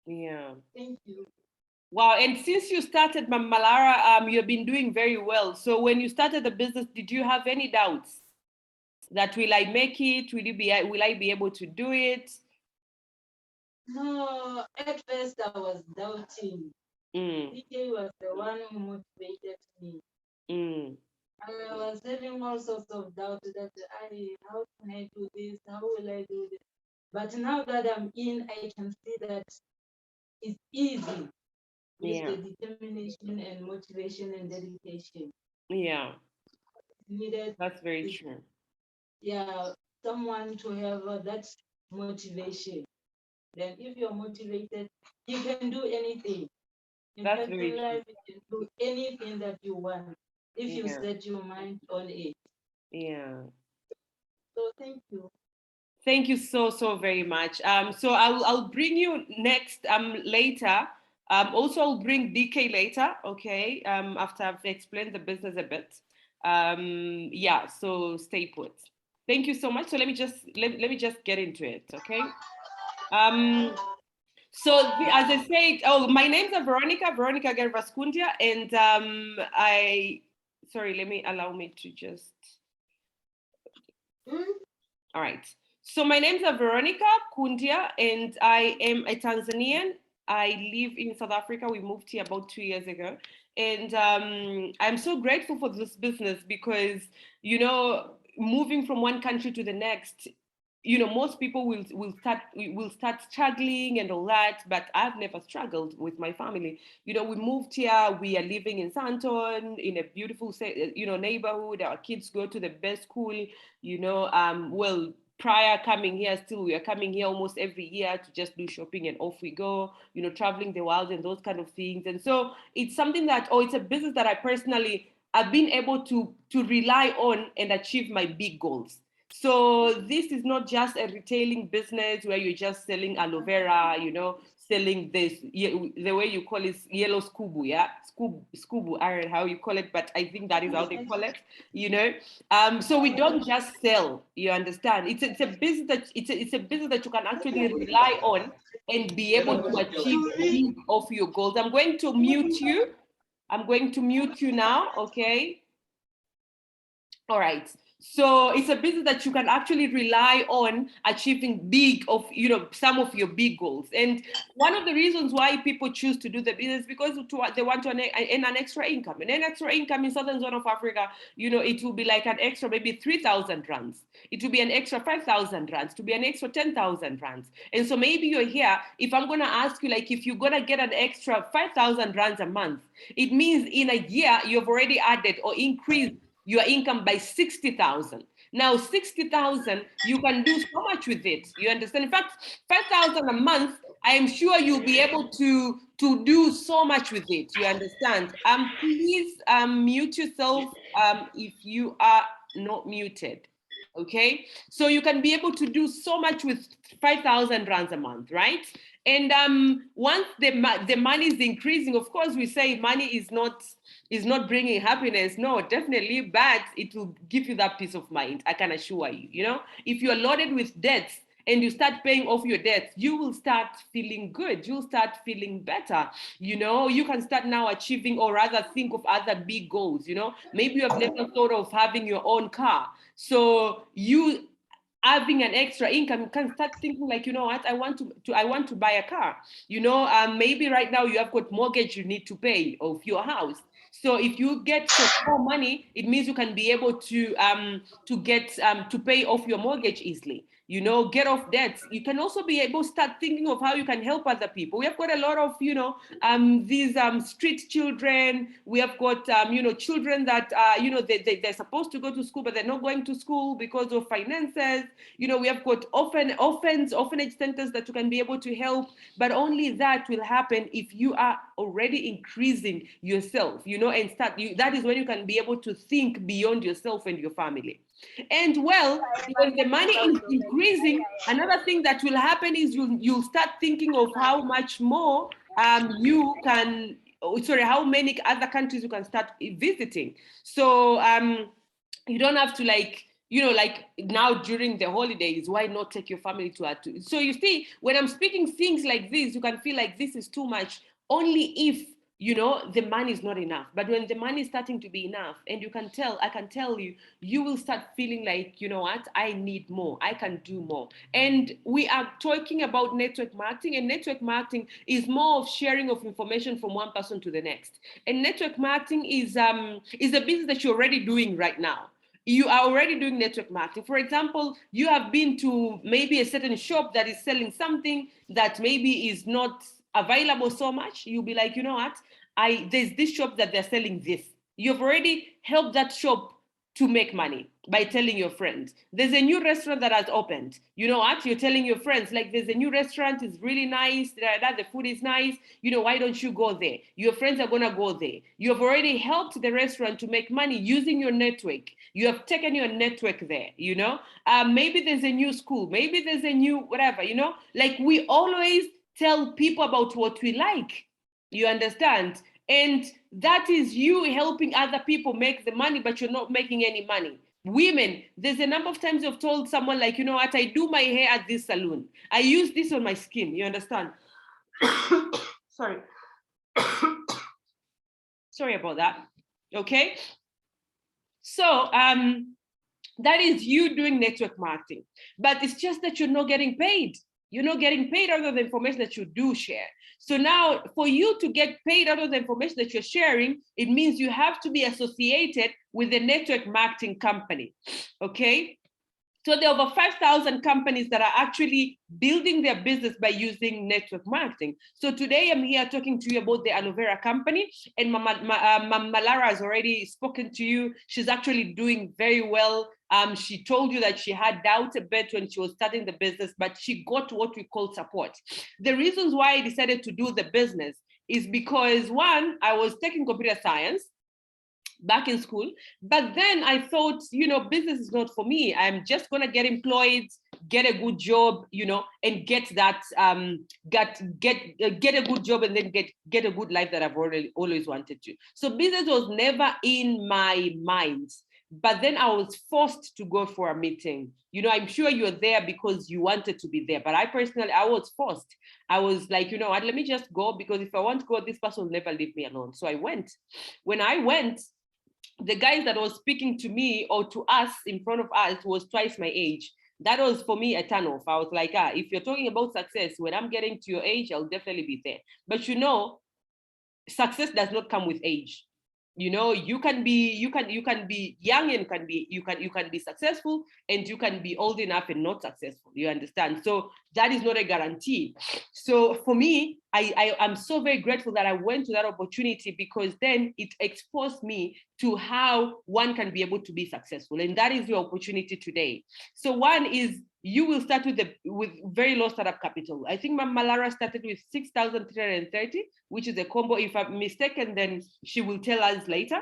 Yeah. Thank you. Wow. And since you started, Mam Malara, you've been doing very well. So when you started the business, did you have any doubts that will I make it? Will I be able to do it? No, at first I was doubting. Mm, PJ was the one who motivated me. mm, I was having all sorts of doubt that how can I do this? How will I do this? But now that I'm in, I can see that it's easy with yeah. the determination and motivation and dedication Yeah. needed. That's very Is, true. yeah, someone to have that motivation. Then, if you're motivated, you can do anything. In That's fact, very in true. life, you can do anything that you want if you Yeah. set your mind on it. Yeah. So, thank you. Thank you so, so very much. So I'll bring you next later. Also, I'll bring DK later, okay, after I've explained the business a bit. Yeah, so stay put. Thank you so much. So let me just get into it, okay? Um, as I said, oh, my name's Veronica Gervascundia, and sorry, allow me to just. All right. So my name's Veronica Kundia, and I am a Tanzanian. I live in South Africa. We moved here about 2 years ago. And I'm so grateful for this business because, moving from one country to the next, most people will start struggling and all that, but I've never struggled with my family. We moved here, we are living in Santon in a beautiful neighborhood. Our kids go to the best school. Well, prior coming here, still we are coming here almost every year to just do shopping, and off we go, traveling the world and those kind of things. And so it's something that, it's a business that I personally have been able to rely on and achieve my big goals. So this is not just a retailing business where you're just selling aloe vera, selling this, the way you call it, yellow scubu, yeah, scubu, I don't know how you call it, but I think that is how they call it, you know. So we don't just sell, you understand? It's a business that it's a business that you can actually rely on and be able to achieve big of your goals. I'm going to mute you. I'm going to mute you now, okay? All right. So it's a business that you can actually rely on achieving big of, some of your big goals. And one of the reasons why people choose to do the business is because they want to earn an extra income. And an extra income in Southern Zone of Africa, it will be like an extra maybe 3,000 rands. It will be an extra 5,000 rands, to be an extra 10,000 rands. And so maybe you're here, if I'm going to ask you, like, if you're going to get an extra 5,000 rands a month, it means in a year, you've already added or increased your income by 60,000. Now, 60,000, you can do so much with it. You understand? In fact, 5,000 a month, I am sure you'll be able to do so much with it. You understand? Please mute yourself if you are not muted. Okay, so you can be able to do so much with 5,000 rands a month, right? And once the money is increasing, of course, we say money is not bringing happiness. No, definitely, but it will give you that peace of mind. I can assure you. If you're loaded with debts and you start paying off your debts, you will start feeling good. You'll start feeling better. You can start now achieving, or rather think of other big goals. Maybe you have never thought of having your own car. So you having an extra income, you can start thinking like, what, I want to buy a car. Maybe right now you have got mortgage you need to pay of your house. So if you get some more money, it means you can be able to pay off your mortgage easily. Get off debts. You can also be able to start thinking of how you can help other people. We have got a lot of, these street children. We have got, children that, they're supposed to go to school, but they're not going to school because of finances. We have got orphanage centers that you can be able to help, but only that will happen if you are already increasing yourself, and that is when you can be able to think beyond yourself and your family. And well, when the money is increasing, another thing that will happen is you'll start thinking of how much more you can, how many other countries you can start visiting. So you don't have to, like, you know, like now during the holidays, why not take your family to a so you see, when I'm speaking things like this, you can feel like this is too much only if, you know, the money is not enough. But when the money is starting to be enough, and you can tell, I can tell you, you will start feeling like, you know what, I need more, I can do more. And we are talking about network marketing, and network marketing is more of sharing of information from one person to the next. And network marketing is a business that you're already doing right now. You are already doing network marketing. For example, you have been to maybe a certain shop that is selling something that maybe is not available so much. You'll be like, you know what, there's this shop that they're selling this. You've already helped that shop to make money by telling your friends. There's a new restaurant that has opened. You know what? You're telling your friends, like, there's a new restaurant, it's really nice, the food is nice. You know, why don't you go there? Your friends are gonna go there. You have already helped the restaurant to make money using your network. You have taken your network there, you know? Maybe there's a new school, maybe there's a new whatever, you know? Like, we always tell people about what we like. You understand? And that is you helping other people make the money, but you're not making any money. Women, there's a number of times you've told someone, like, you know what, I do my hair at this salon. I use this on my skin. You understand? Sorry. Sorry about that. Okay. So that is you doing network marketing, but it's just that you're not getting paid. You're not getting paid out of the information that you do share. So now, for you to get paid out of the information that you're sharing, it means you have to be associated with a network marketing company. Okay. So there are over 5,000 companies that are actually building their business by using network marketing. So today I'm here talking to you about the Aloe Vera company, and Mam Malara has already spoken to you. She's actually doing very well. She told you that she had doubt a bit when she was starting the business, but she got what we call support. The reasons why I decided to do the business is because, one, I was taking computer science back in school, but then I thought, you know, business is not for me. I'm just gonna get employed, get a good job, you know, and get that get a good job, and then get a good life that I've always wanted to. So business was never in my mind. But then I was forced to go for a meeting. You know, I'm sure you're there because you wanted to be there. But I personally, I was forced. I was like, you know what, let me just go, because if I want to go, this person will never leave me alone. So I went. When I went, the guys that was speaking to me or to us in front of us was twice my age. That was for me a turnoff. I was like, if you're talking about success, when I'm getting to your age, I'll definitely be there. But you know, success does not come with age. You know, you can be young and you can be successful, and you can be old enough and not successful. You understand? So that is not a guarantee. So for me, I'm so very grateful that I went to that opportunity, because then it exposed me to how one can be able to be successful. And that is your opportunity today. So one is, you will start with very low startup capital. I think Mam Malara started with 6,330, which is a combo. If I'm mistaken, then she will tell us later.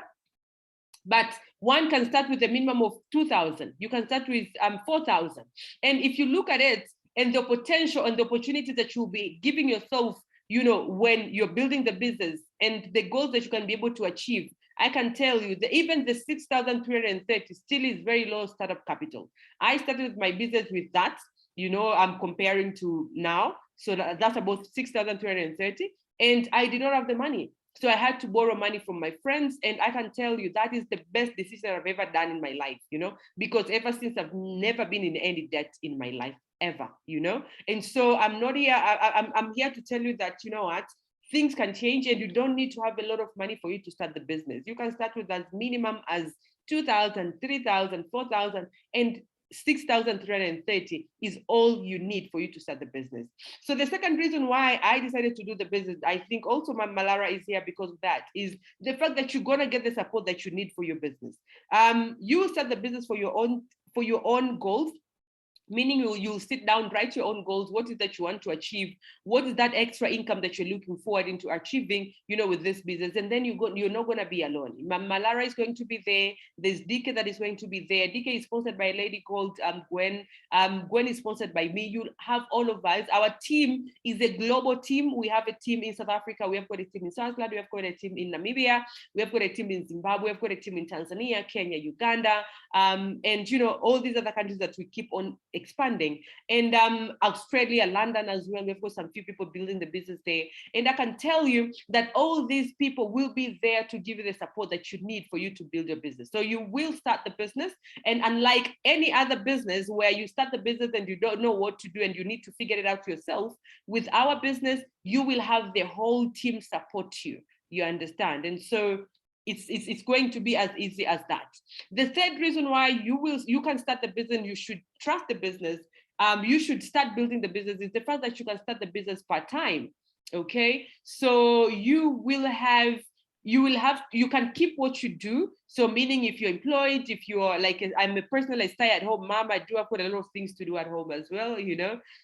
But one can start with a minimum of 2,000. You can start with 4,000. And if you look at it, and the potential and the opportunity that you'll be giving yourself, you know, when you're building the business, and the goals that you can be able to achieve, I can tell you that even the 6,330 still is very low startup capital. I started my business with that, you know, I'm comparing to now. So that's about 6,330. And I did not have the money. So I had to borrow money from my friends. And I can tell you that is the best decision I've ever done in my life, you know, because ever since, I've never been in any debt in my life, ever, you know. And so I'm not here, I'm here to tell you that, you know what, things can change, and you don't need to have a lot of money for you to start the business. You can start with as minimum as 2,000, 3,000, 4,000, and 6,330 is all you need for you to start the business. So the second reason why I decided to do the business, I think also Mam Malara is here because of that, is the fact that you're gonna get the support that you need for your business. You will start the business for your own goals. meaning you'll sit down, write your own goals. What is that you want to achieve? What is that extra income that you're looking forward into achieving, with this business? And then you're not going to be alone. Mam Malara is going to be there. There's Dieketen that is going to be there. Dieketen is sponsored by a lady called Gwen. Gwen is sponsored by me. You'll have all of us. Our team is a global team. We have a team in South Africa. We have got a team in Swaziland. We have got a team in Namibia. We have got a team in Zimbabwe. We have got a team in Tanzania, Kenya, Uganda, and all these other countries that we keep on expanding, and Australia, London as well. We've got some few people building the business there, and I can tell you that all these people will be there to give you the support that you need for you to build your business. So you will start the business, and unlike any other business where you start the business and you don't know what to do and you need to figure it out yourself, with our business you will have the whole team support you. You understand? And so it's going to be as easy as that. The third reason why you can start the business, you should trust the business, you should start building the business, is the fact that you can start the business part-time. Okay, so you can keep what you do. So meaning if you're employed, if you're like, I'm a person, I stay at home mom, I do have got a lot of things to do at home as well,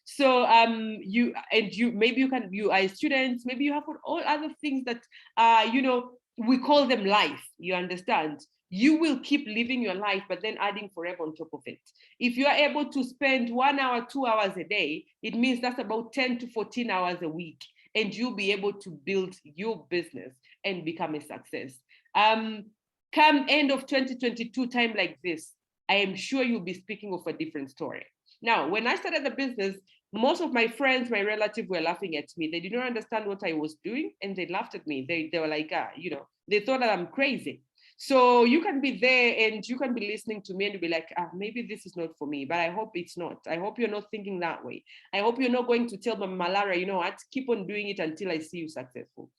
So maybe you are students, maybe you have got all other things that we call them life, you understand? You will keep living your life, but then adding forever on top of it. If you are able to spend 1 hour, 2 hours a day, it means that's about 10 to 14 hours a week, and you'll be able to build your business and become a success. Come end of 2022 time like this, I am sure you'll be speaking of a different story. Now, when I started the business, most of my friends, my relatives were laughing at me. They did not understand what I was doing, and they laughed at me. They were like, they thought that I'm crazy. So you can be there and you can be listening to me and be like, maybe this is not for me, but I hope it's not. I hope you're not thinking that way. I hope you're not going to tell Mam Malara, you know what, keep on doing it until I see you successful,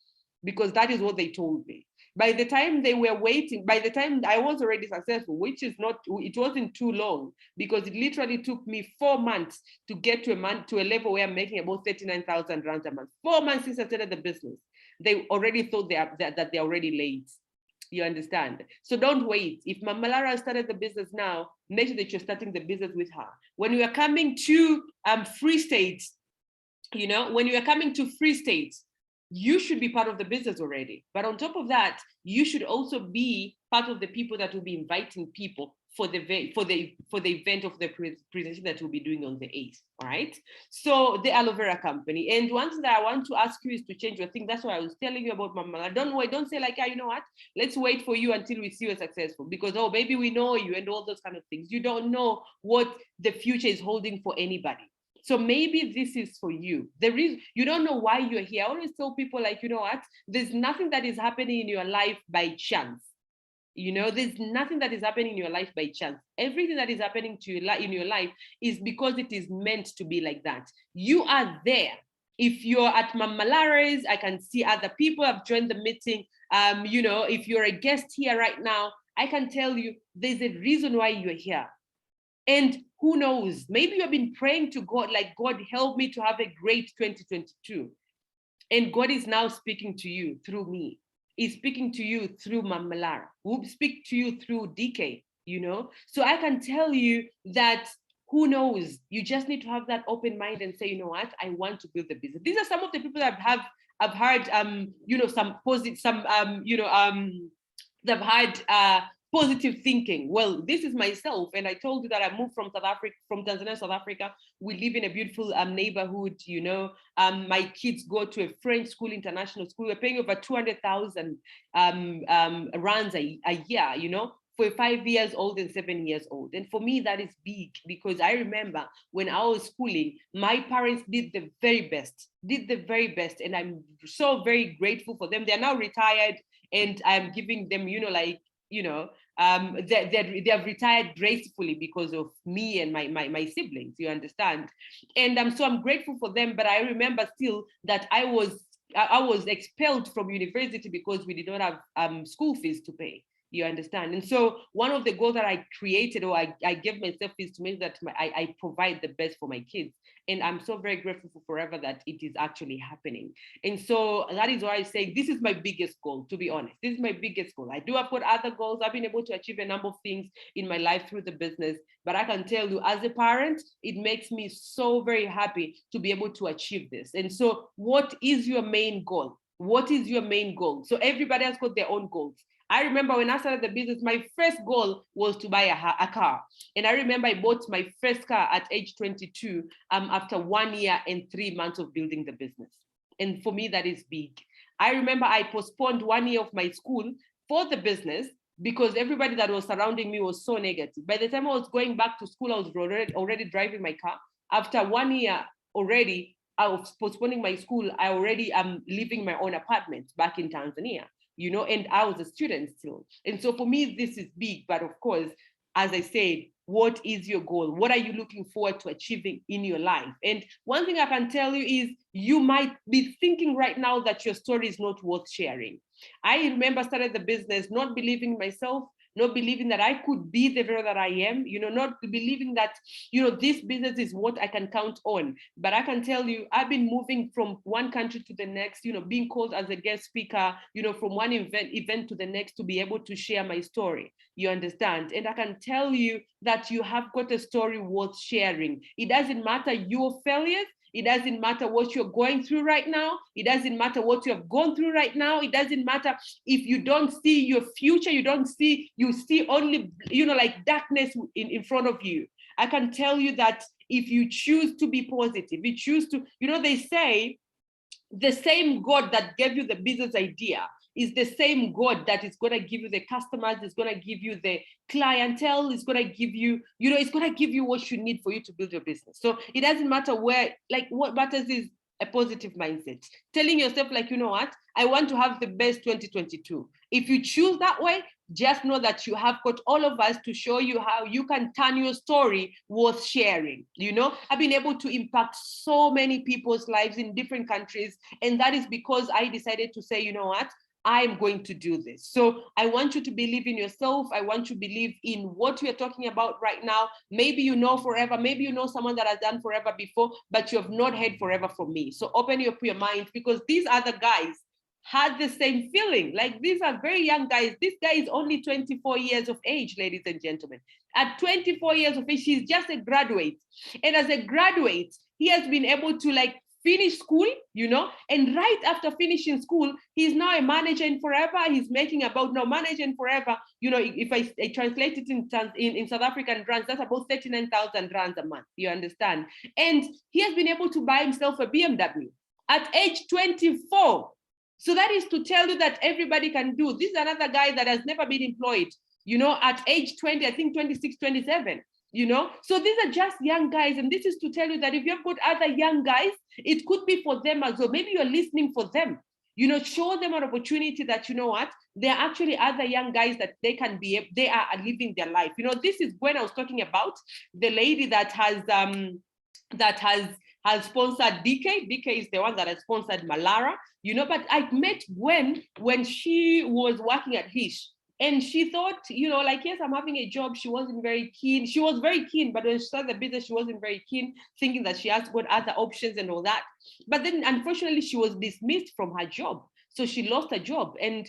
because that is what they told me. By the time they were waiting, by the time I was already successful, it wasn't too long, because it literally took me 4 months to get to a level where I'm making about 39,000 rands a month. 4 months since I started the business, they already thought that they're already late. You understand? So don't wait. If Mam Malara started the business now, make sure that you're starting the business with her. When you are coming to Free State, when you are coming to Free State, you should be part of the business already. But on top of that, you should also be part of the people that will be inviting people for the event of the presentation that we'll be doing on the 8th. All right. So the Aloe Vera company. And one thing that I want to ask you is to change your thing. That's why I was telling you about Mam Malara. Don't say like, you know what? Let's wait for you until we see you successful, because maybe we know you and all those kind of things. You don't know what the future is holding for anybody. So maybe this is for you. You don't know why you're here. I always tell people, like, you know what? There's nothing that is happening in your life by chance. There's nothing that is happening in your life by chance. Everything that is happening to you in your life is because it is meant to be like that. You are there. If you're at Mam Malara's, I can see other people have joined the meeting. If you're a guest here right now, I can tell you there's a reason why you're here. And who knows, maybe you've been praying to God, like, God, help me to have a great 2022. And God is now speaking to you through me. He's speaking to you through Mam Malara. We'll speak to you through Dieketen, So I can tell you that, who knows, you just need to have that open mind and say, you know what, I want to build a business. These are some of the people that I've heard, some positive, they've had positive thinking. Well, this is myself, and I told you that I moved from Tanzania, South Africa. We live in a beautiful neighborhood. My kids go to a French school, international school. We're paying over 200,000 rands a year. For 5 years old and 7 years old. And for me, that is big, because I remember when I was schooling, my parents did the very best, and I'm so very grateful for them. They're now retired, and I'm giving them, they have retired gracefully because of me and my siblings, you understand? And so I'm grateful for them, but I remember still that I was expelled from university because we did not have school fees to pay. You understand? And so one of the goals that I created, or I gave myself, is to make that I provide the best for my kids. And I'm so very grateful for forever that it is actually happening. And so that is why I say this is my biggest goal, to be honest. This is my biggest goal. I do have got other goals. I've been able to achieve a number of things in my life through the business. But I can tell you, as a parent, it makes me so very happy to be able to achieve this. And so what is your main goal? What is your main goal? So everybody has got their own goals. I remember when I started the business, my first goal was to buy a car. And I remember I bought my first car at age 22 after 1 year and 3 months of building the business. And for me, that is big. I remember I postponed 1 year of my school for the business because everybody that was surrounding me was so negative. By the time I was going back to school, I was already driving my car. After 1 year already, I was postponing my school. I already am living my own apartment back in Tanzania, and I was a student still. And so for me, this is big. But of course, as I said, what is your goal? What are you looking forward to achieving in your life? And one thing I can tell you is you might be thinking right now that your story is not worth sharing. I remember started the business, not believing in myself, not believing that I could be the Vera that I am, not believing that, this business is what I can count on. But I can tell you, I've been moving from one country to the next, being called as a guest speaker, from one event to the next to be able to share my story. You understand? And I can tell you that you have got a story worth sharing. It doesn't matter your failures. It doesn't matter what you're going through right now. It doesn't matter what you have gone through right now. It doesn't matter if you don't see your future. You see only, like darkness in front of you. I can tell you that if you choose to be positive, you choose to, they say the same God that gave you the business idea is the same God that is going to give you the customers, is going to give you the clientele, is going to give you, it's going to give you what you need for you to build your business. So it doesn't matter where, like what matters is a positive mindset. Telling yourself like, what? I want to have the best 2022. If you choose that way, just know that you have got all of us to show you how you can turn your story worth sharing. I've been able to impact so many people's lives in different countries. And that is because I decided to say, what? I'm going to do this. So I want you to believe in yourself. I want you to believe in what we are talking about right now. Maybe you know forever. Maybe you know someone that has done forever before, but you have not heard forever from me. So open up your mind, because these other guys had the same feeling. Like, these are very young guys. This guy is only 24 years of age, ladies and gentlemen. At 24 years of age, he's just a graduate. And as a graduate, he has been able to finish school, and right after finishing school, he's now a manager in Forever. He's making about now manager in Forever. If I translate it in South African rands, that's about 39,000 rands a month. You understand? And he has been able to buy himself a BMW at age 24. So that is to tell you that everybody can do. This is another guy that has never been employed, at age 20, I think 26, 27. So these are just young guys. And this is to tell you that if you've got other young guys, it could be for them as well. Maybe you're listening for them, show them an opportunity that, there are actually other young guys that they are living their life. This is when I was talking about the lady that has sponsored Dieketen. Dieketen is the one that has sponsored Malara, but I met when she was working at Hish. And she thought, yes, I'm having a job. She wasn't very keen. She was very keen, but when she started the business, she wasn't very keen, thinking that she has got other options and all that. But then, unfortunately, she was dismissed from her job. So she lost her job. And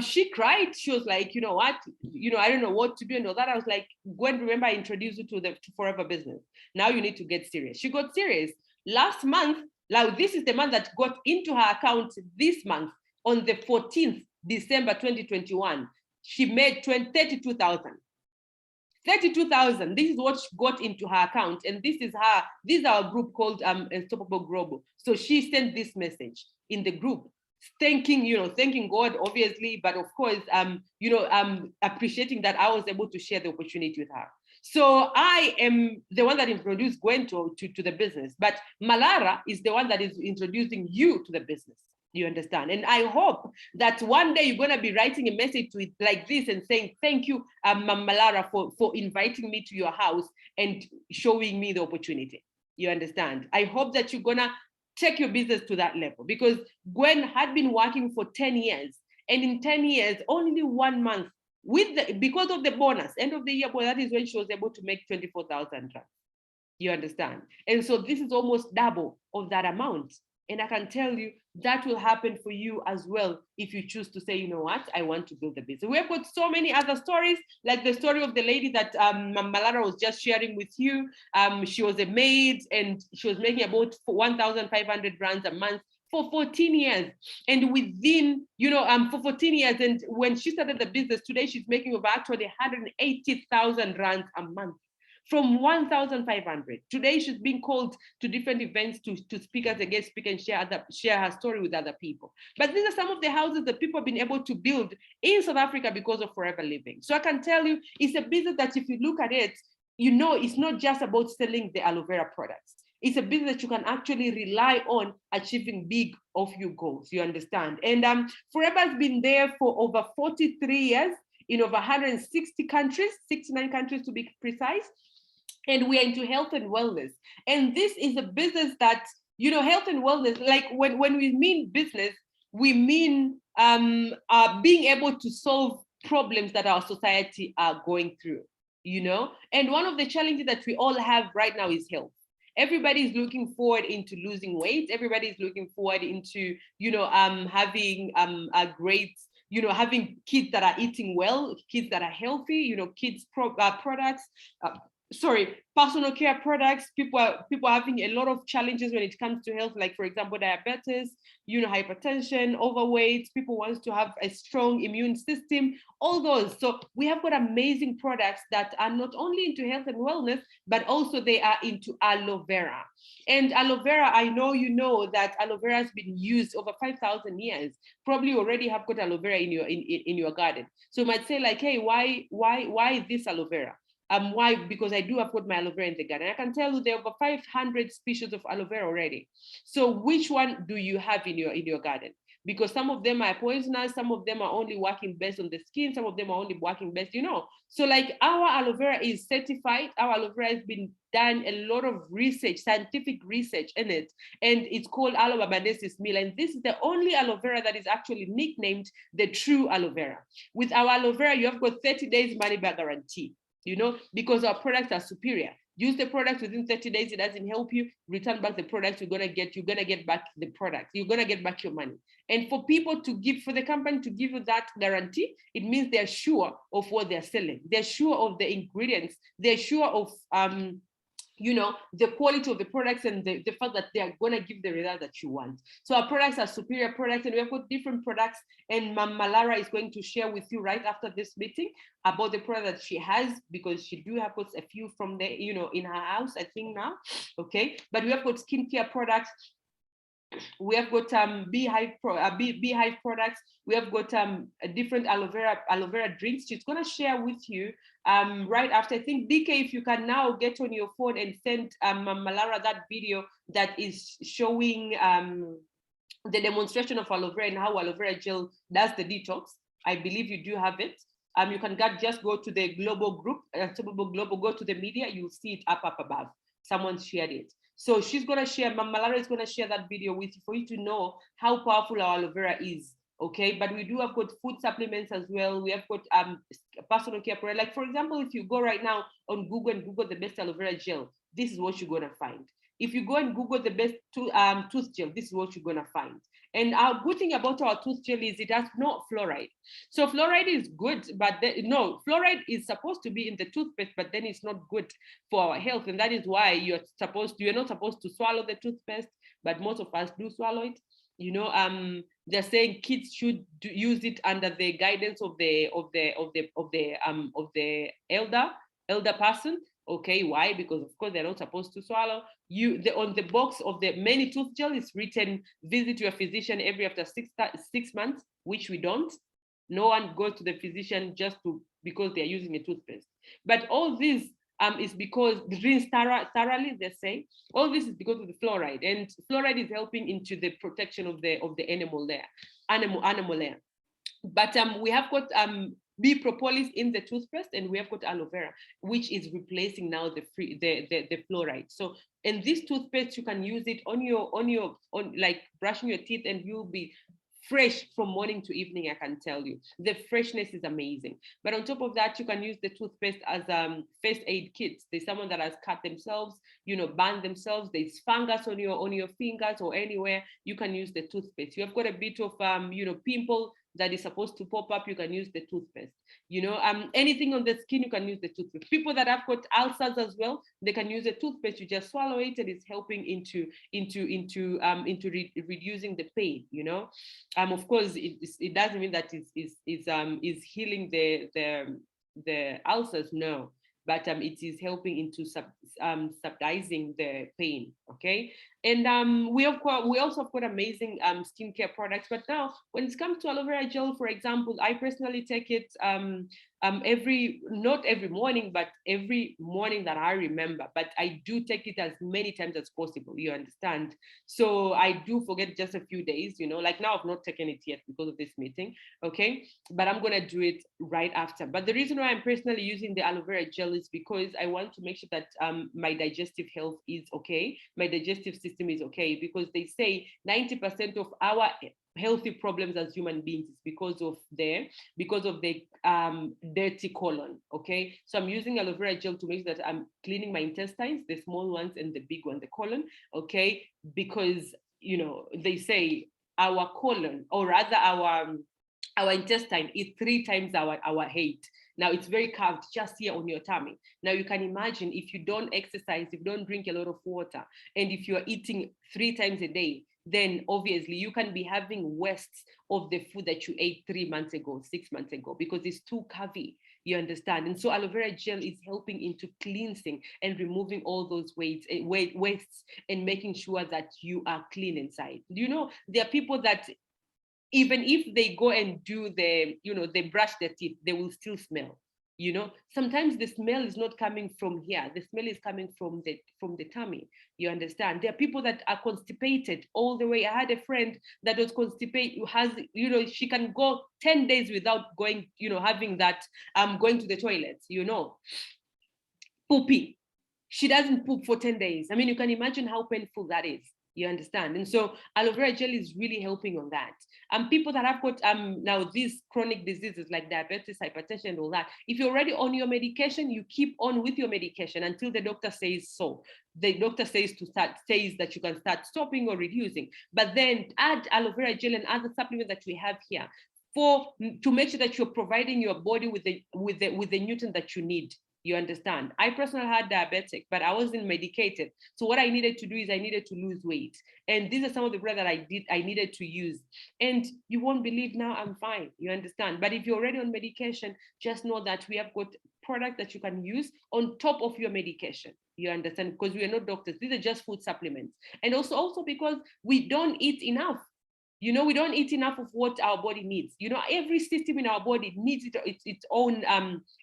she cried. She was like, what? I don't know what to do and all that. I was like, Gwen, remember I introduced you to Forever Business. Now you need to get serious. She got serious. Last month, now this is the month that got into her account this month on the 14th December 2021. She made 32,000. 32,000. This is what got into her account. And this is our group called Unstoppable Global. So she sent this message in the group, thanking God, obviously, but of course, appreciating that I was able to share the opportunity with her. So I am the one that introduced Gwen to the business, but Malara is the one that is introducing you to the business. You understand? And I hope that one day you're going to be writing a message to it like this and saying, thank you, Mam Malara, for inviting me to your house and showing me the opportunity. You understand? I hope that you're going to take your business to that level, because Gwen had been working for 10 years. And in 10 years, only 1 month because of the bonus, end of the year bonus, that is when she was able to make 24,000 rand. You understand? And so this is almost double of that amount. And I can tell you that will happen for you as well if you choose to say, you know what, I want to build a business. We have got so many other stories, like the story of the lady that Mam Malara was just sharing with you. She was a maid and she was making about 1,500 rands a month for 14 years. And within, for 14 years, and when she started the business, today she's making over actually 180,000 rands a month. From 1,500. Today, she's being called to different events to speak as a guest speaker and share her story with other people. But these are some of the houses that people have been able to build in South Africa because of Forever Living. So I can tell you, it's a business that if you look at it, it's not just about selling the aloe vera products. It's a business that you can actually rely on achieving big of your goals, you understand? And Forever has been there for over 43 years in over 160 countries, 69 countries to be precise. And we are into health and wellness. And this is a business that, health and wellness, like when we mean business, we mean being able to solve problems that our society are going through, And one of the challenges that we all have right now is health. Everybody is looking forward into losing weight. Everybody is looking forward into, having a great, having kids that are eating well, kids that are healthy, kids products, personal care products. People are having a lot of challenges when it comes to health, like for example, diabetes, hypertension, overweight. People want to have a strong immune system, all those. So we have got amazing products that are not only into health and wellness, but also they are into aloe vera. And aloe vera, I know you know that aloe vera has been used over 5,000 years. Probably already have got aloe vera in your garden. So you might say like, hey, why this aloe vera? Why? Because I do have put my aloe vera in the garden. I can tell you there are over 500 species of aloe vera already. So which one do you have in your garden? Because some of them are poisonous, some of them are only working best on the skin, some of them are only working best, So like our aloe vera is certified. Our aloe vera has been done a lot of research, scientific research in it, and it's called Aloe babadensis meal. And this is the only aloe vera that is actually nicknamed the true aloe vera. With our aloe vera, you have got 30 days money back guarantee. Because our products are superior. Use the product within 30 days, it doesn't help you, return back the product, you're gonna get back the product, you're gonna get back your money. And for the company to give you that guarantee, it means they're sure of what they're selling. They're sure of the ingredients, they're sure of the quality of the products and the fact that they are going to give the result that you want. So our products are superior products, and we have got different products, and Mam Malara is going to share with you right after this meeting about the product that she has, because she do have got a few from there, in her house, I think now, okay? But we have got skincare products, we have got beehive products. We have got different aloe vera drinks. She's gonna share with you right after. I think DK, if you can now get on your phone and send Malara that video that is showing the demonstration of aloe vera and how aloe vera gel does the detox. I believe you do have it. You can just go to the global group, go to the media, you'll see it up above. Someone shared it. So she's gonna share, Mam Malara is gonna share that video with you for you to know how powerful our aloe vera is, okay? But we do have got food supplements as well. We have got personal care product. Like for example, if you go right now on Google and Google the best aloe vera gel, this is what you're gonna find. If you go and Google the best tooth gel, this is what you're gonna find. And our good thing about our tooth gel is it has no fluoride. So fluoride is good, but fluoride is supposed to be in the toothpaste, but then it's not good for our health. And that is why you're not supposed to swallow the toothpaste, but most of us do swallow it. They're saying kids should use it under the guidance of the elder person. Okay, why? Because of course they're not supposed to swallow. On the box of the many tooth gel is written, visit your physician every after 6 months, which we don't. No one goes to the physician because they're using a toothpaste. But all this is because rinse thoroughly, they say. All this is because of the fluoride, and fluoride is helping into the protection of the animal layer. But we have got bee propolis in the toothpaste, and we have got aloe vera, which is replacing now the fluoride. So in this toothpaste, you can use it on like brushing your teeth, and you'll be fresh from morning to evening, I can tell you. The freshness is amazing. But on top of that, you can use the toothpaste as first aid kits. There's someone that has cut themselves, burned themselves. There's fungus on your fingers or anywhere. You can use the toothpaste. You have got a bit of pimple that is supposed to pop up, you can use the toothpaste. Anything on the skin, you can use the toothpaste. People that have got ulcers as well, they can use the toothpaste. You just swallow it, and it's helping into reducing the pain. Of course, it doesn't mean that is healing the ulcers. No. But it is helping into subsidizing the pain. Okay, and we also have got amazing skincare products. But now, when it comes to aloe vera gel, for example, I personally take it not every morning, but every morning that I remember. But I do take it as many times as possible. You understand? So I do forget just a few days. Like now I've not taken it yet because of this meeting. Okay, but I'm gonna do it right after. But the reason why I'm personally using the aloe vera gel is because I want to make sure that my digestive health is okay, my digestive system is okay, because they say 90% of our healthy problems as human beings is because of the dirty colon. Okay, so I'm using aloe vera gel to make sure that I'm cleaning my intestines, the small ones and the big one, the colon. Okay, because they say our colon, or rather our intestine, is 3 times our height. Now it's very curved just here on your tummy. Now you can imagine, if you don't exercise, if you don't drink a lot of water, and if you're eating 3 times a day, then obviously you can be having wastes of the food that you ate 3 months ago, 6 months ago, because it's too curvy. You understand? And so aloe vera gel is helping into cleansing and removing all those wastes and making sure that you are clean inside. There are people that even if they go and do they brush their teeth, they will still smell. Sometimes the smell is not coming from here. The smell is coming from the tummy. You understand? There are people that are constipated all the way. I had a friend that was constipated, who has, she can go 10 days without going, having that, going to the toilet, pooping. She doesn't poop for 10 days. I mean, you can imagine how painful that is. You understand? And so aloe vera gel is really helping on that. People that have got now these chronic diseases like diabetes, hypertension, and all that, if you're already on your medication, you keep on with your medication until the doctor says so. The doctor says that you can start stopping or reducing, but then add aloe vera gel and other supplements that we have here to make sure that you're providing your body with the nutrient that you need. You understand? I personally had diabetic, but I wasn't medicated. So what I needed to do is I needed to lose weight. And these are some of the products that I needed to use. And you won't believe, now I'm fine. You understand? But if you're already on medication, just know that we have got products that you can use on top of your medication. You understand? Because we are not doctors. These are just food supplements. And also because we don't eat enough. We don't eat enough of what our body needs. Every system in our body needs its own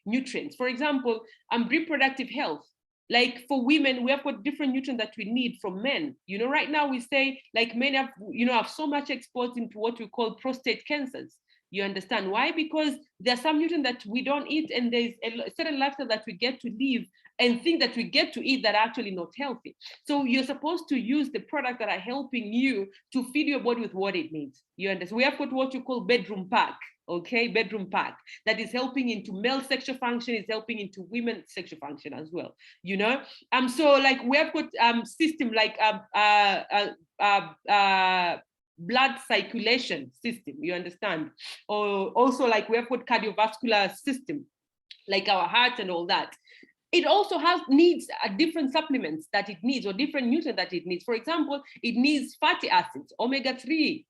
nutrients. For example, reproductive health. Like for women, we have got different nutrients that we need from men. Right now we say, like, men have so much exposed into what we call prostate cancers. You understand why? Because there's some nutrients that we don't eat, and there's a certain lifestyle that we get to live and think that we get to eat that are actually not healthy. So you're supposed to use the products that are helping you to feed your body with what it needs. You understand? We have got what you call bedroom pack. Okay, bedroom pack that is helping into male sexual function, is helping into women's sexual function as well. So like we have got system like blood circulation system, you understand? Or also like we have got cardiovascular system, like our heart and all that. It also needs different supplements that it needs, or different nutrients that it needs. For example, it needs fatty acids, omega-3,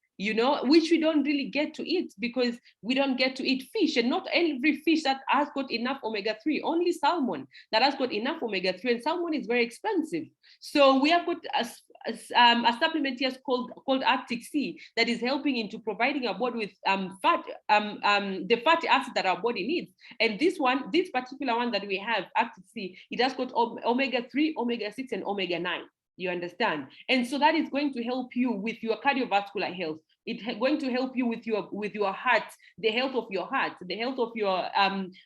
which we don't really get to eat because we don't get to eat fish, and not every fish that has got enough omega-3, only salmon that has got enough omega-3, and salmon is very expensive. So we have got a supplement here called Arctic Sea that is helping into providing our body with the fatty acid that our body needs. And this particular one that we have, Arctic Sea, it has got omega-3, omega-6, and omega-9. You understand? And so that is going to help you with your cardiovascular health, It's going to help you with your heart, the health of your heart, the health of your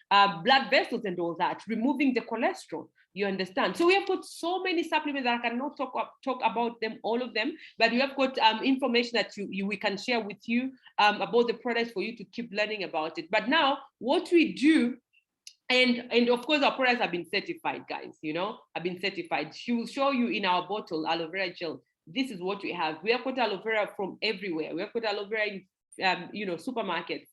blood vessels and all that, removing the cholesterol. You understand? So we have got so many supplements that I cannot talk about them, all of them, but we have got information that we can share with you about the products for you to keep learning about it. But now what we do, and of course our products have been certified, guys, have been certified. She will show you in our bottle, aloe vera gel. This is what we have. We have got aloe vera from everywhere. We have got aloe vera in supermarkets,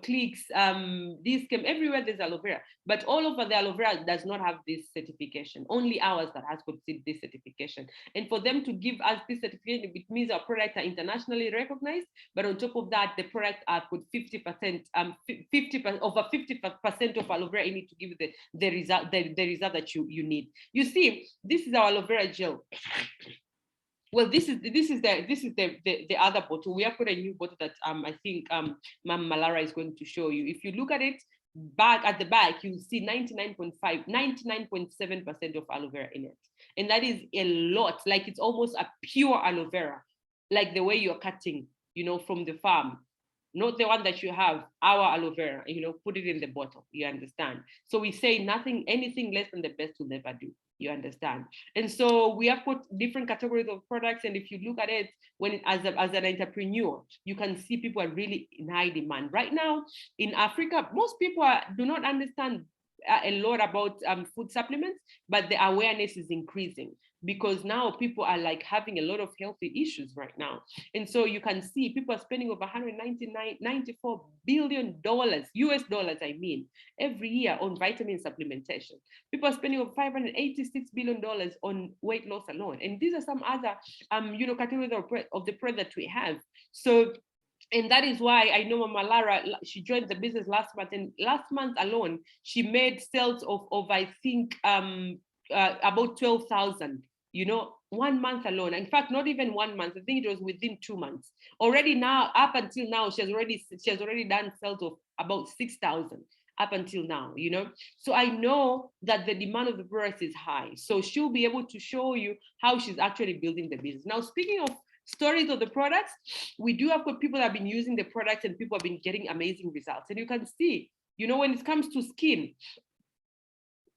Clicks, Dieketen, everywhere there's aloe vera. But all over the aloe vera does not have this certification. Only ours that has got this certification. And for them to give us this certification, it means our products are internationally recognized. But on top of that, the products are put 50%, over 50% of aloe vera you need to give the result that you need. You see, this is our aloe vera gel. Well, this is the other bottle. We have got a new bottle that I think Mam Malara is going to show you. If you look at it back at the back, you'll see 99.7% of aloe vera in it, and that is a lot. Like it's almost a pure aloe vera, like the way you're cutting, from the farm. Not the one that you have, our aloe vera, put it in the bottle, you understand? So we say anything less than the best will never do, you understand? And so we have put different categories of products, and if you look at it, as an entrepreneur, you can see people are really in high demand. Right now in Africa, most people do not understand a lot about food supplements, but the awareness is increasing because now people are like having a lot of healthy issues right now. And so you can see people are spending over $94 billion, US dollars, every year on vitamin supplementation. People are spending over $586 billion on weight loss alone. And these are some other, categories of the product that we have. So, and that is why I know Mam Malara, she joined the business last month, and last month alone, she made sales of I think, about 12,000, 1 month alone. In fact, not even 1 month. I think it was within 2 months. Already now, up until now, she has already done sales of about 6,000 up until now, So I know that the demand of the products is high. So she'll be able to show you how she's actually building the business. Now, speaking of stories of the products, we do have got people that have been using the products and people have been getting amazing results. And you can see, when it comes to skin,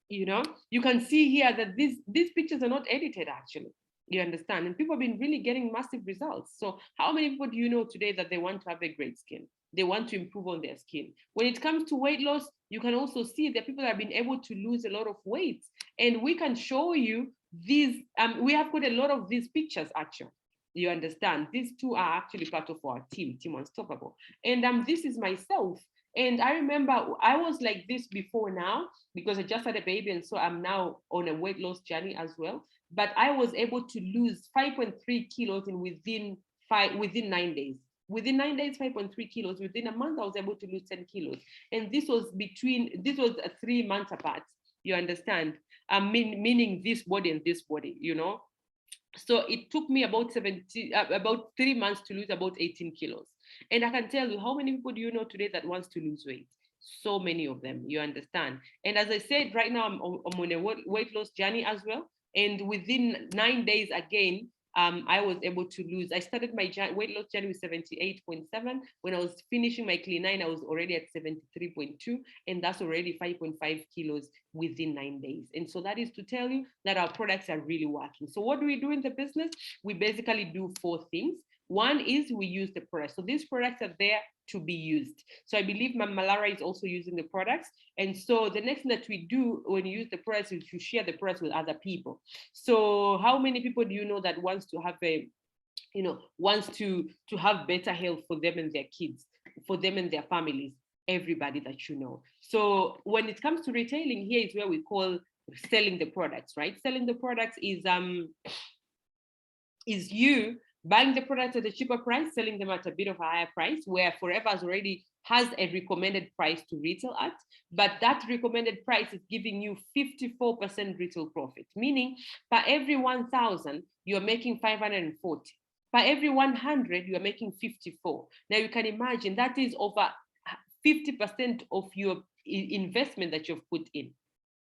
you can see here that these pictures are not edited actually, you understand? And people have been really getting massive results. So how many people do you know today that they want to have a great skin? They want to improve on their skin. When it comes to weight loss, you can also see that people have been able to lose a lot of weight. And we can show you these, we have got a lot of these pictures actually. You understand? These two are actually part of our team Unstoppable. And this is myself. And I remember I was like this before now because I just had a baby. And so I'm now on a weight loss journey as well. But I was able to lose 5.3 kilos within 9 days. Within 9 days, 5.3 kilos. Within a month, I was able to lose 10 kilos. And this was 3 months apart. You understand? Meaning this body and this body, So it took me about 3 months to lose about 18 kilos. And I can tell you, how many people do you know today that wants to lose weight? So many of them, you understand? And as I said, right now, I'm on a weight loss journey as well. And within 9 days again, I was able to lose. I started my weight loss journey with 78.7. When I was finishing my clean 9, I was already at 73.2. And that's already 5.5 kilos within 9 days. And so that is to tell you that our products are really working. So what do we do in the business? We basically do 4 things. One is we use the products. So these products are there to be used. So I believe Mam Malara is also using the products. And so the next thing that we do when you use the products is to share the products with other people. So how many people do you know that wants to have wants to have better health for them and their kids, for them and their families? Everybody that you know. So when it comes to retailing, here is where we call selling the products, right? Selling the products is you buying the products at a cheaper price, selling them at a bit of a higher price, where Forever already has a recommended price to retail at, but that recommended price is giving you 54% retail profit, meaning per every 1,000, you're making 540. Per every 100, you're making 54. Now you can imagine that is over 50% of your investment that you've put in.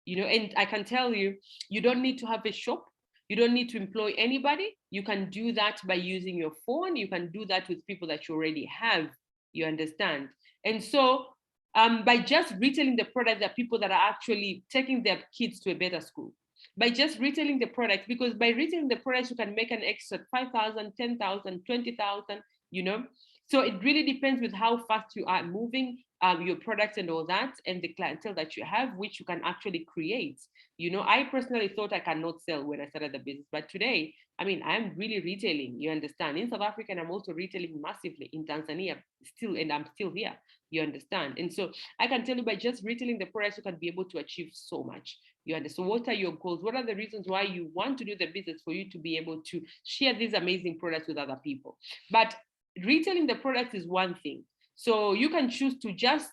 And I can tell you, you don't need to have a shop. You don't need to employ anybody. You can do that by using your phone. You can do that with people that you already have. You understand? And so by just retailing the product, there are people that are actually taking their kids to a better school. By just retailing the product, because by retailing the products, you can make an extra 5,000, 10,000, 20,000, you know? So it really depends with how fast you are moving your products and all that, and the clientele that you have, which you can actually create. You know, I personally thought I cannot sell when I started the business, but today, I mean, I'm really retailing, you understand? In South Africa, and I'm also retailing massively in Tanzania still, and I'm still here, you understand? And so I can tell you by just retailing the products, you can be able to achieve so much. You understand? So what are your goals? What are the reasons why you want to do the business, for you to be able to share these amazing products with other people? But retailing the product is one thing. So you can choose to just,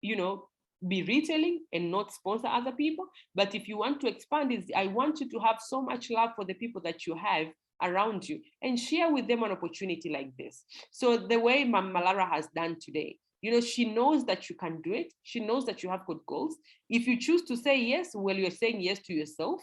you know, be retailing and not sponsor other people. But if you want to expand, is I want you to have so much love for the people that you have around you and share with them an opportunity like this. So the way Mam Malara has done today, you know, she knows that you can do it. She knows that you have good goals. If you choose to say yes, well, you're saying yes to yourself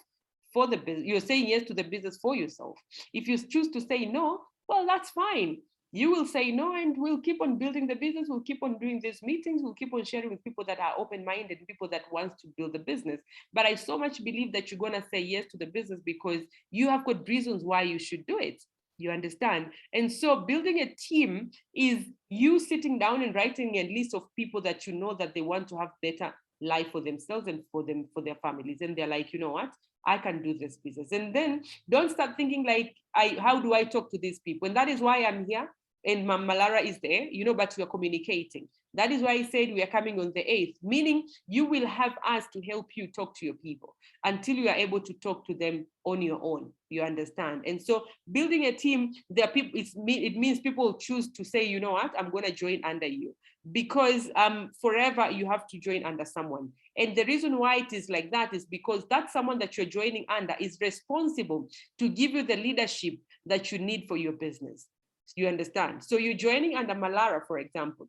for the business. You're saying yes to the business for yourself. If you choose to say no, well, that's fine. You will say no, and we'll keep on building the business. We'll keep on doing these meetings. We'll keep on sharing with people that are open-minded, people that want to build the business. But I so much believe that you're going to say yes to the business because you have good reasons why you should do it. You understand? And so building a team is you sitting down and writing a list of people that you know that they want to have better life for themselves and for their families. And they're like, you know what? I can do this business. And then don't start thinking like, how do I talk to these people? And that is why I'm here. And Mam Malara is there, you know, but we are communicating. That is why I said we are coming on the 8th, meaning you will have us to help you talk to your people until you are able to talk to them on your own. You understand? And so building a team, there are people, it means people choose to say, you know what, I'm going to join under you, because forever you have to join under someone. And the reason why it is like that is because that someone that you're joining under is responsible to give you the leadership that you need for your business. You understand? So you're joining under Malara, for example,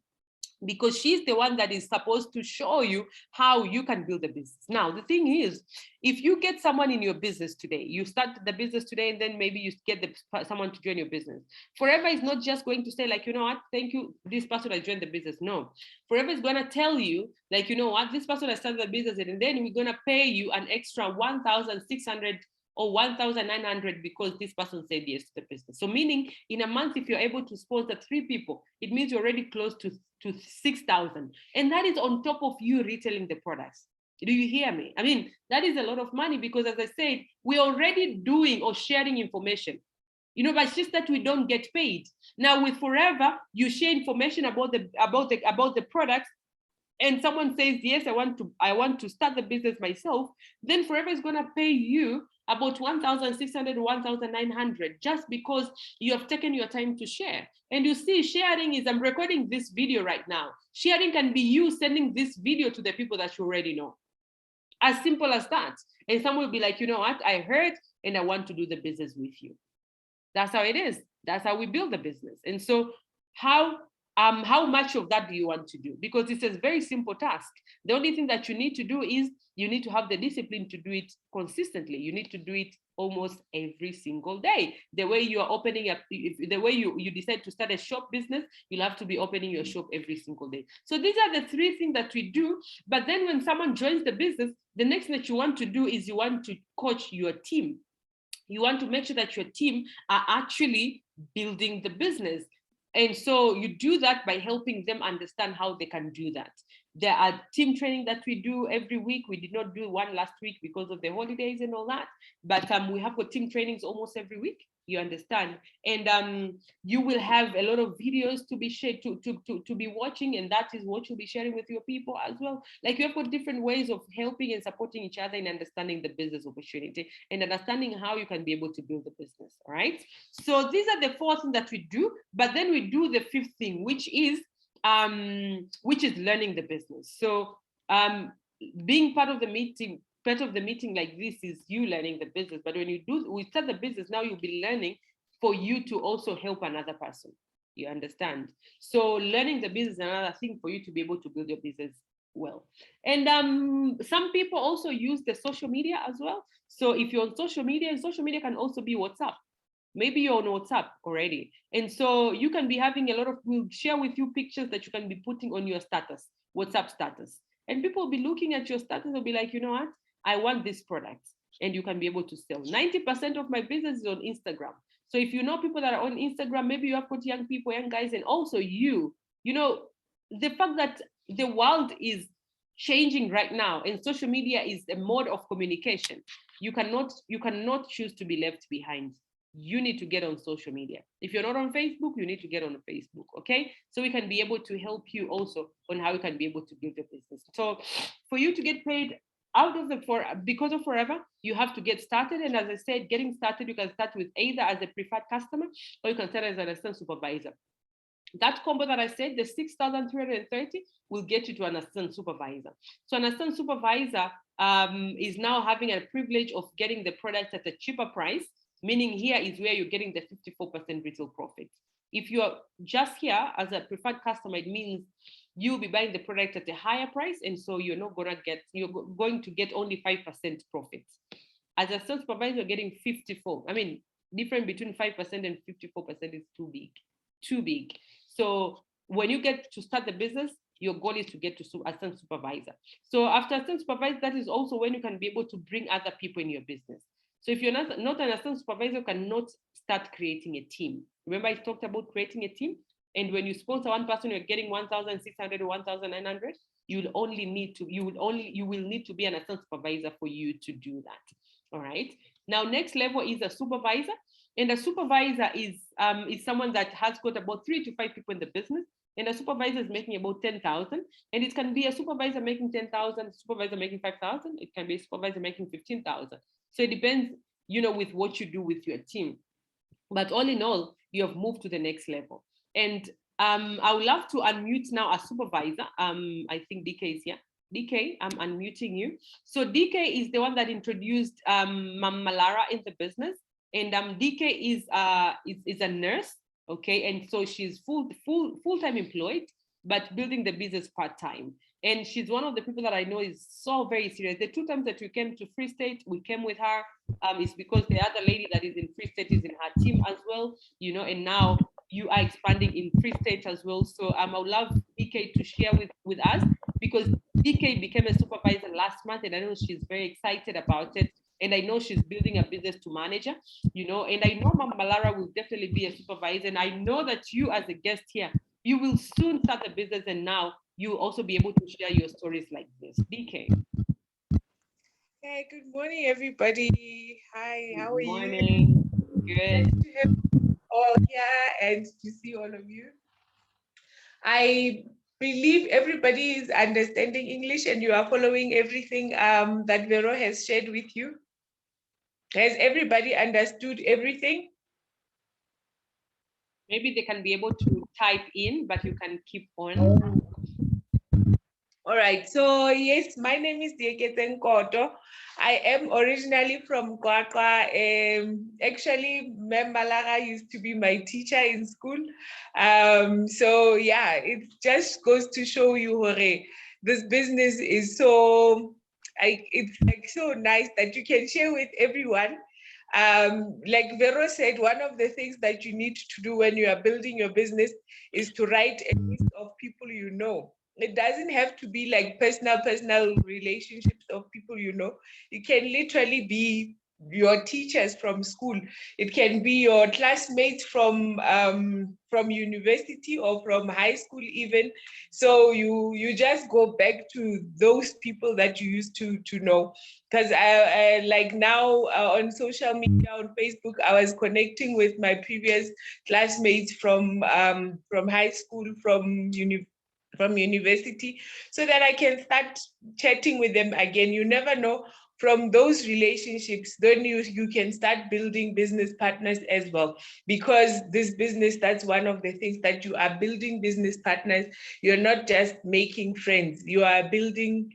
because she's the one that is supposed to show you how you can build a business. Now, the thing is, if you get someone in your business today, you start the business today, and then maybe you get someone to join your business. Forever is not just going to say like, you know what, thank you, this person has joined the business. No, Forever is going to tell you like, you know what, this person has started the business, and then we're going to pay you an extra 1,600 or 1,900 because this person said yes to the business. So meaning in a month, if you're able to sponsor 3 people, it means you're already close to 6,000. And that is on top of you retailing the products. Do you hear me? I mean, that is a lot of money because, as I said, we're already doing or sharing information. You know, but it's just that we don't get paid. Now with Forever, you share information about the products, and someone says, yes, I want to start the business myself, then Forever is going to pay you about 1,600, 1,900, just because you have taken your time to share. And you see, sharing is, I'm recording this video right now. Sharing can be you sending this video to the people that you already know. As simple as that. And someone will be like, you know what, I heard and I want to do the business with you. That's how it is. That's how we build the business. And so how much of that do you want to do? Because it's a very simple task. The only thing that you need to do is you need to have the discipline to do it consistently. You need to do it almost every single day. The way you are opening up, the way you decide to start a shop business, you'll have to be opening your shop every single day. So these are the 3 things that we do. But then when someone joins the business, the next thing that you want to do is you want to coach your team. You want to make sure that your team are actually building the business. And so you do that by helping them understand how they can do that. There are team training that we do every week. We did not do one last week because of the holidays and all that, but we have got team trainings almost every week. You understand? And you will have a lot of videos to be shared, to be watching, and that is what you'll be sharing with your people as well. Like, you have got different ways of helping and supporting each other in understanding the business opportunity and understanding how you can be able to build the business. All right. So these are the 4 things that we do, but then we do the 5th thing, which is learning the business. So being part of the meeting like this is you learning the business. But when we start the business, now you'll be learning for you to also help another person. You understand? So learning the business is another thing for you to be able to build your business well. And some people also use the social media as well. So if you're on social media, and social media can also be WhatsApp. Maybe you're on WhatsApp already. And so you can be having a lot of, we'll share with you pictures that you can be putting on your status, WhatsApp status. And people will be looking at your status and be like, you know what? I want this product. And you can be able to sell. 90% of my business is on Instagram. So if you know people that are on Instagram, maybe you have got young people, young guys, and also you know, the fact that the world is changing right now and social media is a mode of communication. You cannot choose to be left behind. You need to get on social media. If you're not on Facebook, you need to get on Facebook, okay? So we can be able to help you also on how you can be able to build your business. So for you to get paid out of because of Forever, you have to get started. And as I said, getting started, you can start with either as a preferred customer or you can start as an assistant supervisor. That combo that I said, the 6,330 will get you to an assistant supervisor. So an assistant supervisor is now having a privilege of getting the product at a cheaper price, meaning here is where you're getting the 54% retail profit. If you're just here as a preferred customer, it means you'll be buying the product at a higher price, and so you're going to get only 5% profit. As a sales supervisor, you're getting 54. I mean, difference between 5% and 54% is too big. So when you get to start the business, your goal is to get to assistant supervisor. So after assistant supervisor, that is also when you can be able to bring other people in your business. So if you're not an assistant supervisor, you cannot start creating a team. Remember I talked about creating a team? And when you sponsor one person, you're getting 1,600 or 1,900. You will need to be an assistant supervisor for you to do that. All right. Now, next level is a supervisor. And a supervisor is someone that has got about 3 to 5 people in the business. And a supervisor is making about 10,000. And it can be a supervisor making 10,000, supervisor making 5,000. It can be a supervisor making 15,000. So it depends, with what you do with your team. But all in all, you have moved to the next level. And I would love to unmute now a supervisor. I think DK is here. DK, I'm unmuting you. So DK is the one that introduced Mam Malara in the business. And DK is a nurse, okay? And so she's full-time employed, but building the business part-time. And she's one of the people that I know is so very serious. The 2 times that we came to Free State, we came with her. It's because the other lady that is in Free State is in her team as well, and now you are expanding in Free State as well. So I would love DK to share with us, because DK became a supervisor last month, and I know she's very excited about it. And I know she's building a business to manager, and I know Mam Malara will definitely be a supervisor. And I know that you as a guest here, you will soon start a business, and now you will also be able to share your stories like this. DK. Hey, good morning, everybody. Hi, how are you? Good morning. Good. Nice to have you all here and to see all of you. I believe everybody is understanding English and you are following everything that Vera has shared with you. Has everybody understood everything? Maybe they can be able to type in, but you can keep on. All right, so yes, my name is Dieketen. I am originally from Kwakwa. Actually, Mam Malara used to be my teacher in school. So yeah, it just goes to show you, Hore, this business is it's like so nice that you can share with everyone. Like Vero said, one of the things that you need to do when you are building your business is to write a list of people you know. It doesn't have to be like personal relationships of people you know. It can literally be your teachers from school. It can be your classmates from university or from high school even. So you just go back to those people that you used to know. Because I like now on social media, on Facebook, I was connecting with my previous classmates from high school, from university, so that I can start chatting with them again. You never know, from those relationships, then you can start building business partners as well. Because this business, that's one of the things that you are building business partners. You're not just making friends, you are building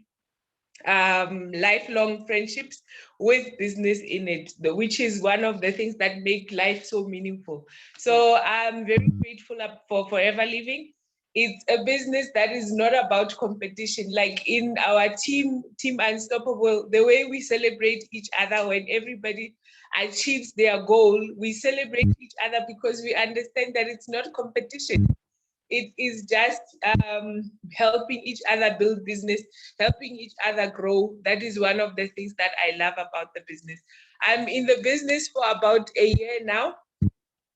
lifelong friendships with business in it, which is one of the things that make life so meaningful. So I'm very grateful for Forever Living. it's a business that is not about competition. Like in our team Unstoppable, the way we celebrate each other when everybody achieves their goal, we celebrate each other because we understand that it's not competition. It is just helping each other build business, helping each other grow. That is one of the things that I love about the business. I'm in the business for about a year now,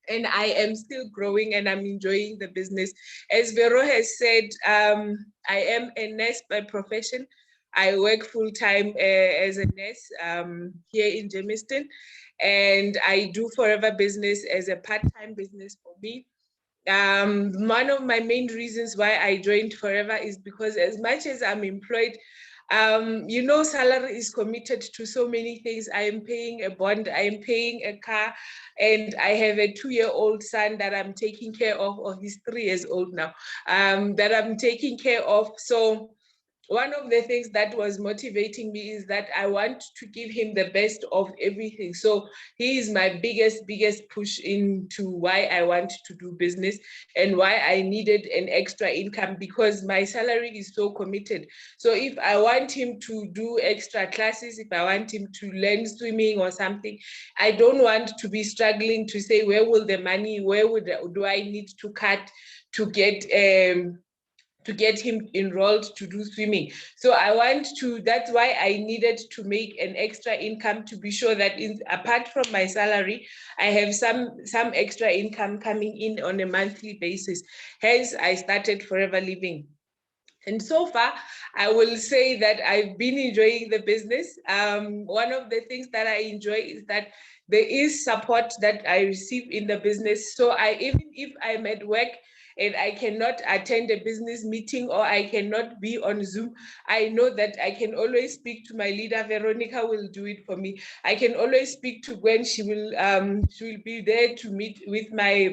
and I am still growing and I'm enjoying the business. As Vero has said, I am a nurse by profession. I work full-time as a nurse here in Germiston, and I do Forever Business as a part-time business for me. One of my main reasons why I joined Forever is because as much as I'm employed, salary is committed to so many things. I am paying a bond, I am paying a car, and I have a 2-year-old son that I'm taking care of, or he's 3 years old now, that I'm taking care of. So one of the things that was motivating me is that I want to give him the best of everything. So he is my biggest push into why I want to do business and why I needed an extra income, because my salary is so committed. So if I want him to do extra classes, if I want him to learn swimming or something, I don't want to be struggling to say, where will the money, do I need to cut to get him enrolled to do swimming. So that's why I needed to make an extra income to be sure that apart from my salary, I have some extra income coming in on a monthly basis. Hence, I started Forever Living. And so far, I will say that I've been enjoying the business. One of the things that I enjoy is that there is support that I receive in the business. So even if I'm at work and I cannot attend a business meeting or I cannot be on Zoom, I know that I can always speak to my leader. Veronica will do it for me. I can always speak to Gwen. She will be there to meet with my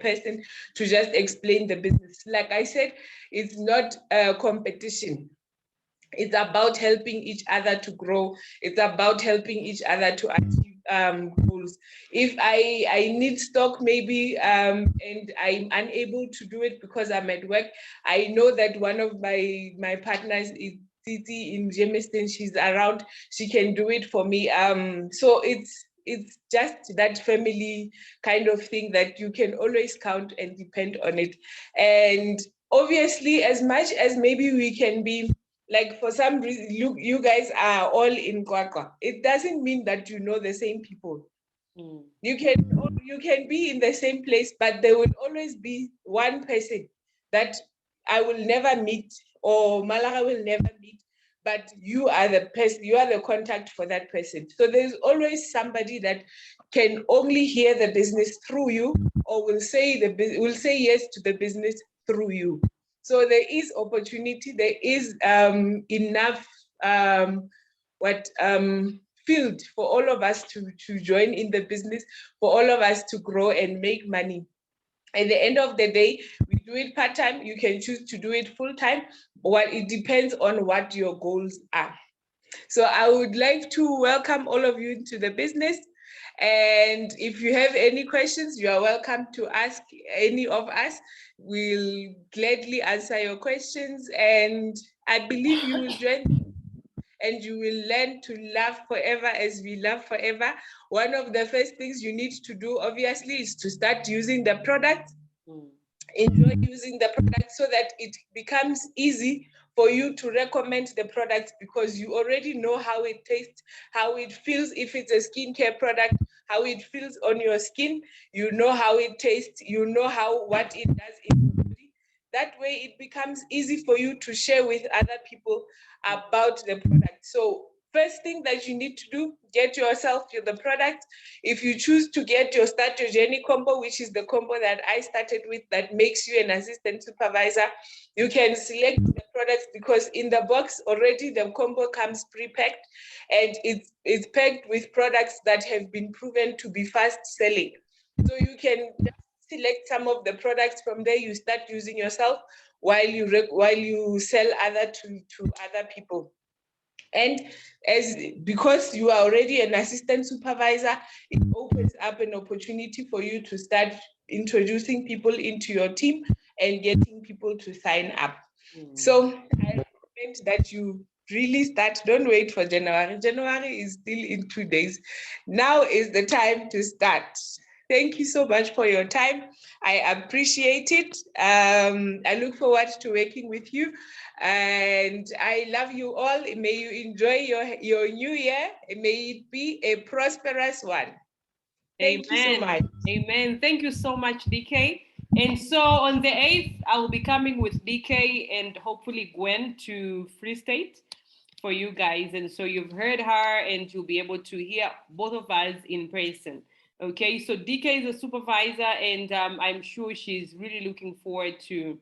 person to just explain the business. Like I said, it's not a competition. It's about helping each other to grow. It's about helping each other to achieve goals. If I need stock maybe and I'm unable to do it because I'm at work, I know that one of my partners is Titi in Germiston. She's around. She can do it for me. So it's just that family kind of thing that you can always count and depend on it. And obviously, as much as maybe we can be, like for some reason, you guys are all in Kwakwa. It doesn't mean that you know the same people. Mm. You can be in the same place, but there will always be one person that I will never meet, or Malara will never meet, but you are the person, you are the contact for that person. So there's always somebody that can only hear the business through you, or will say yes to the business through you. So there is opportunity, there is enough field for all of us to join in the business, for all of us to grow and make money. At the end of the day, we do it part-time, you can choose to do it full-time, but it depends on what your goals are. So I would like to welcome all of you into the business. And if you have any questions, you are welcome to ask any of us. We'll gladly answer your questions. And I believe you will join and you will learn to love forever as we love forever. One of the first things you need to do, obviously, is to start using the product. Enjoy using the product so that it becomes easy for you to recommend the product, because you already know how it tastes, how it feels. If it's a skincare product, how it feels on your skin, you know how it tastes, you know what it does in your body. That way it becomes easy for you to share with other people about the product. So first thing that you need to do, get yourself the product. If you choose to get your Start Your Journey combo, which is the combo that I started with, that makes you an assistant supervisor, you can select the products, because in the box already the combo comes pre-packed, and it's packed with products that have been proven to be fast selling. So you can select some of the products from there, you start using yourself while you sell to other people. And because you are already an assistant supervisor, it opens up an opportunity for you to start introducing people into your team and getting people to sign up. So I recommend that you really start. Don't wait for January. January is still in 2 days. Now is the time to start. Thank you so much for your time. I appreciate it. I look forward to working with you. And I love you all. May you enjoy your new year. May it be a prosperous one. Thank you so much. Amen. Thank you so much, DK. And so on the 8th, I will be coming with DK and hopefully Gwen to Free State for you guys. And so you've heard her and you'll be able to hear both of us in person. Okay, so DK is a supervisor and I'm sure she's really looking forward to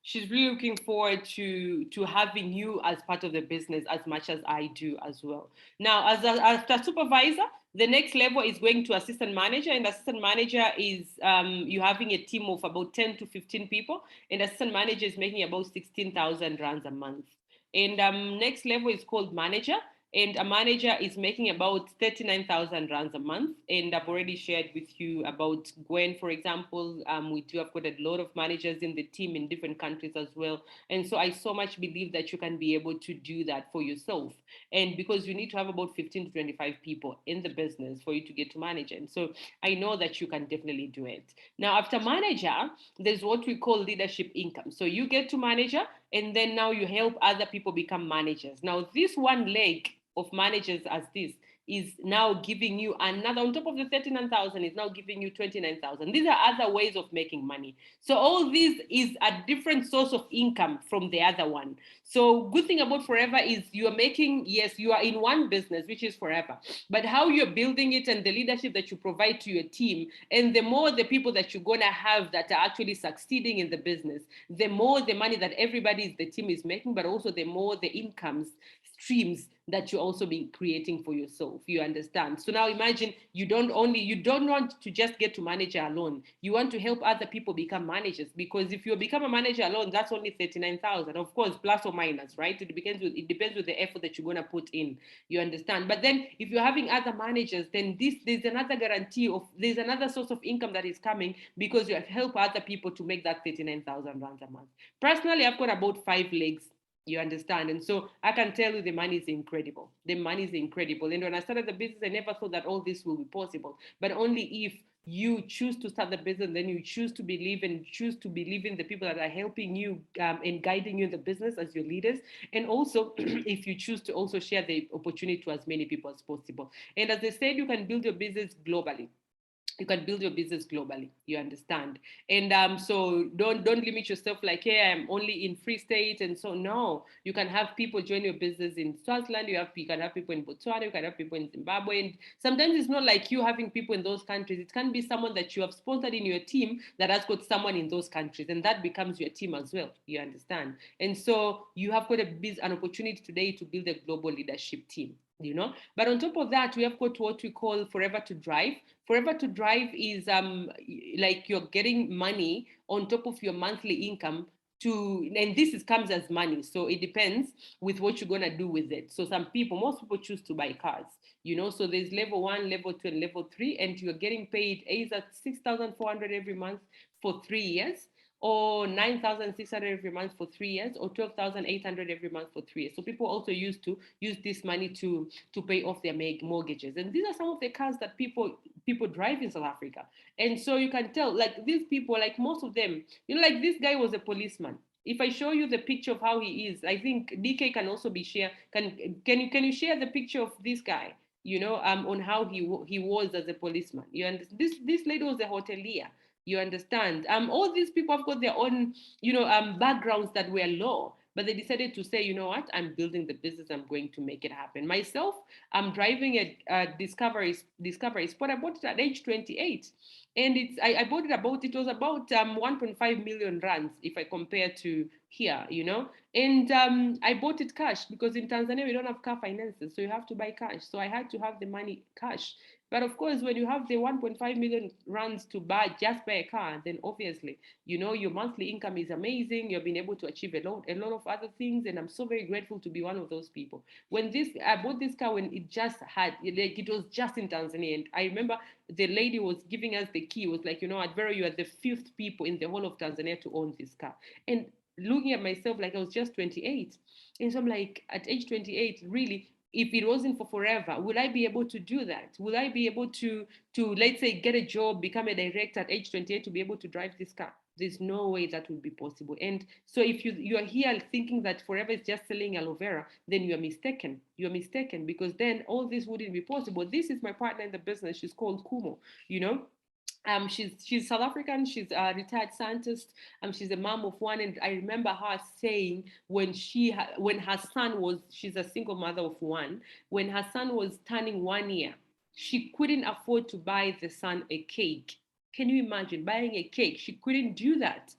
she's really looking forward to having you as part of the business as much as I do as well. Now, as a supervisor, the next level is going to assistant manager, and assistant manager is you having a team of about 10 to 15 people, and assistant manager is making about 16,000 rands a month. And next level is called manager. And a manager is making about 39,000 rands a month. And I've already shared with you about Gwen, for example. We do have got a lot of managers in the team in different countries as well. And so I so much believe that you can be able to do that for yourself. And because you need to have about 15 to 25 people in the business for you to get to manager. And so I know that you can definitely do it. Now, after manager, there's what we call leadership income. So you get to manager, and then now you help other people become managers. Now, this one leg of managers as this is now giving you another, on top of the 39,000, is now giving you 29,000. These are other ways of making money. So all this is a different source of income from the other one. So good thing about Forever is you are making, yes, you are in one business, which is Forever, but how you're building it and the leadership that you provide to your team, and the more the people that you're gonna have that are actually succeeding in the business, the more the money that everybody, the team is making, but also the more the incomes streams that you also be creating for yourself. You understand? So now imagine you don't want to just get to manager alone. You want to help other people become managers, because if you become a manager alone, that's only 39,000, of course, plus or minus, right? It depends with the effort that you're going to put in. You understand? But then if you're having other managers, then there's another guarantee of, there's another source of income that is coming, because you have helped other people to make that 39,000 rands a month. Personally, I've got about 5 legs. You understand? And so I can tell you the money is incredible. The money is incredible. And when I started the business, I never thought that all this will be possible. But only if you choose to start the business, then you choose to believe in the people that are helping you and guiding you in the business as your leaders. And also, if you choose to also share the opportunity to as many people as possible. And as I said, you can build your business globally. You can build your business globally. You understand? And so don't limit yourself like, hey, I'm only in Free State. And so no, you can have people join your business in Swaziland. You can have people in Botswana. You can have people in Zimbabwe. And sometimes it's not like you having people in those countries. It can be someone that you have sponsored in your team that has got someone in those countries, and that becomes your team as well. You understand? And so you have got an opportunity today to build a global leadership team. But on top of that, we have got what we call Forever to Drive. Forever to Drive is like you're getting money on top of your monthly income and this comes as money. So it depends with what you're gonna do with it. So most people choose to buy cars, so there's level 1, level 2, and level 3, and you're getting paid either 6,400 every month for 3 years, or 9,600 every month for 3 years, or 12,800 every month for 3 years. So people also used to use this money to pay off their mortgages. And these are some of the cars that people drive in South Africa. And so you can tell, like, these people, like most of them, like this guy was a policeman. If I show you the picture of how he is, I think DK can also be shared. Can you share the picture of this guy? On how he was as a policeman. You understand? This lady was a hotelier. You understand? All these people have got their own, backgrounds that were low, but they decided to say, you know what? I'm building the business. I'm going to make it happen. Myself, I'm driving a Discovery Sport. I bought it at age 28, and I bought it was about 1.5 million rands if I compare to here, and I bought it cash, because in Tanzania we don't have car finances, so you have to buy cash. So I had to have the money cash. But of course, when you have the 1.5 million rands to just buy a car, then obviously, your monthly income is amazing. You've been able to achieve a lot of other things. And I'm so very grateful to be one of those people. I bought this car when it was just in Tanzania. And I remember the lady was giving us the key. It was like, at Vera, you are the 5th people in the whole of Tanzania to own this car. And looking at myself, like I was just 28. And so I'm like, at age 28, really, if it wasn't for forever, will I be able to do that? Will I be able to let's say, get a job, become a director at age 28 to be able to drive this car? There's no way that would be possible. And so if you are here thinking that forever is just selling aloe vera, then you are mistaken. You're mistaken, because then all this wouldn't be possible. This is my partner in the business. She's called Kumo, she's South African. She's a retired scientist. She's a mom of one, and I remember her saying when her son was, she's a single mother of one. When her son was turning 1 year, she couldn't afford to buy the son a cake. Can you imagine buying a cake? She couldn't do that,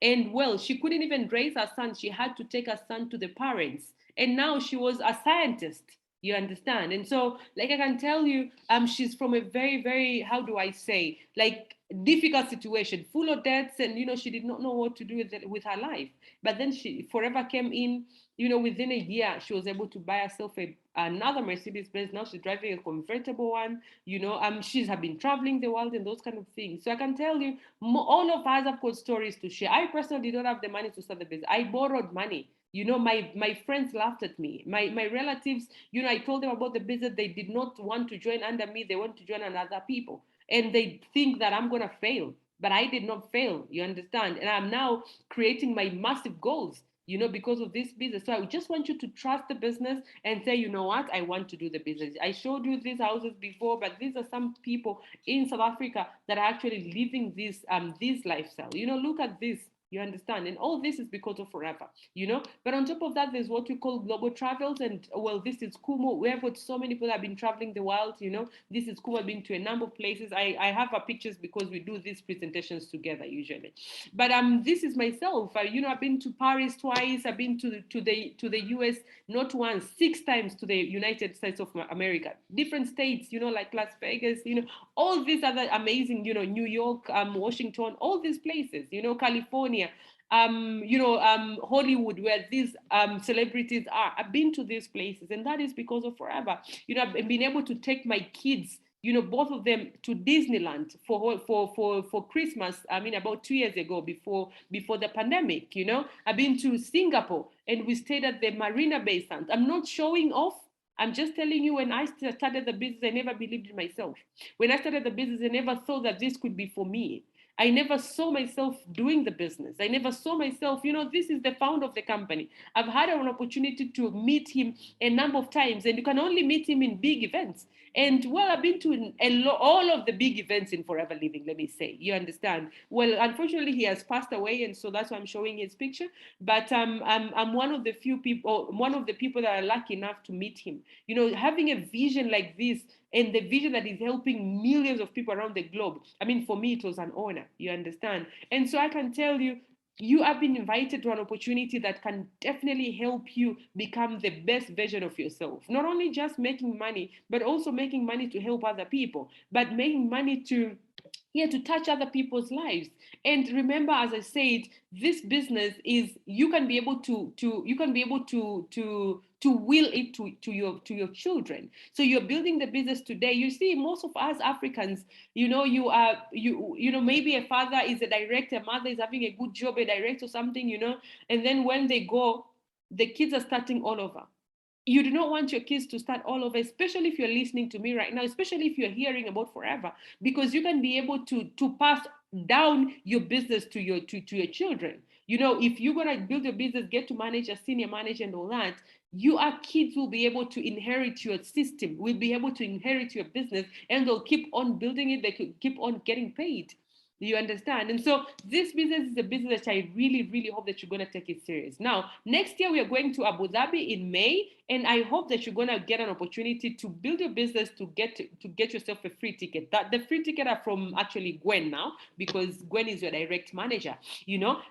And well, she couldn't even raise her son. She had to take her son to the parents, and now she was a scientist. You understand? And so, like, I can tell you, she's from a very, very, how do I say, like, difficult situation, full of debts, and she did not know what to do with her life. But then she forever came in, within a year, she was able to buy herself another Mercedes Benz. Now she's driving a convertible one. She's have been traveling the world and those kind of things. So I can tell you, all of us have got stories to share. I personally did not have the money to start the business. I borrowed money. My friends laughed at me. My relatives, I told them about the business. They did not want to join under me. They want to join another people. And they think that I'm going to fail. But I did not fail. You understand? And I'm now creating my massive goals, because of this business. So I just want you to trust the business and say, you know what? I want to do the business. I showed you these houses before, but these are some people in South Africa that are actually living this lifestyle. Look at this. You understand? And all this is because of forever, But on top of that, there's what we call global travels. And well, this is Kumo. We have got so many people that have been traveling the world, This is Kumo. I've been to a number of places. I have her pictures because we do these presentations together usually. But this is myself. I've been to Paris twice. I've been to the US not once, 6 times to the United States of America, different states, like Las Vegas, all these other amazing, New York, Washington, all these places, California, Hollywood, where these celebrities are. I've been to these places, and that is because of forever. I've been able to take my kids, both of them, to Disneyland for Christmas. I mean, about 2 years ago, before the pandemic. I've been to Singapore, and we stayed at the Marina Bay Sands. I'm not showing off. I'm just telling you, when I started the business, I never believed in myself. When I started the business, I never thought that this could be for me. I never saw myself doing the business. I never saw myself, this is the founder of the company. I've had an opportunity to meet him a number of times, and you can only meet him in big events. And well, I've been to all of the big events in Forever Living, let me say. You understand? Well, unfortunately, he has passed away, and so that's why I'm showing his picture. But I'm one of the few people, one of the people that are lucky enough to meet him. Having a vision like this, and the vision that is helping millions of people around the globe. I mean, for me, it was an honor, you understand? And so I can tell you, you have been invited to an opportunity that can definitely help you become the best version of yourself. Not only just making money, but also making money to help other people, but making money to touch other people's lives. And remember, as I said, this business is, you can be able to will it to your children. So you're building the business today. You see, most of us Africans, maybe a father is a director, a mother is having a good job, a director or something, and then when they go, the kids are starting all over. You do not want your kids to start all over, especially if you're listening to me right now, especially if you're hearing about Forever, because you can be able to pass down your business to your children. If you're going to build your business, get to manage a senior manager and all that, our kids will be able to inherit your system, will be able to inherit your business, and they'll keep on building it. They could keep on getting paid. You understand? And so this business is a business that I really, really hope that you're going to take it serious. Now, next year, we are going to Abu Dhabi in May, and I hope that you're going to get an opportunity to build your business, to get yourself a free ticket. That the free ticket are from actually Gwen now, because Gwen is your direct manager,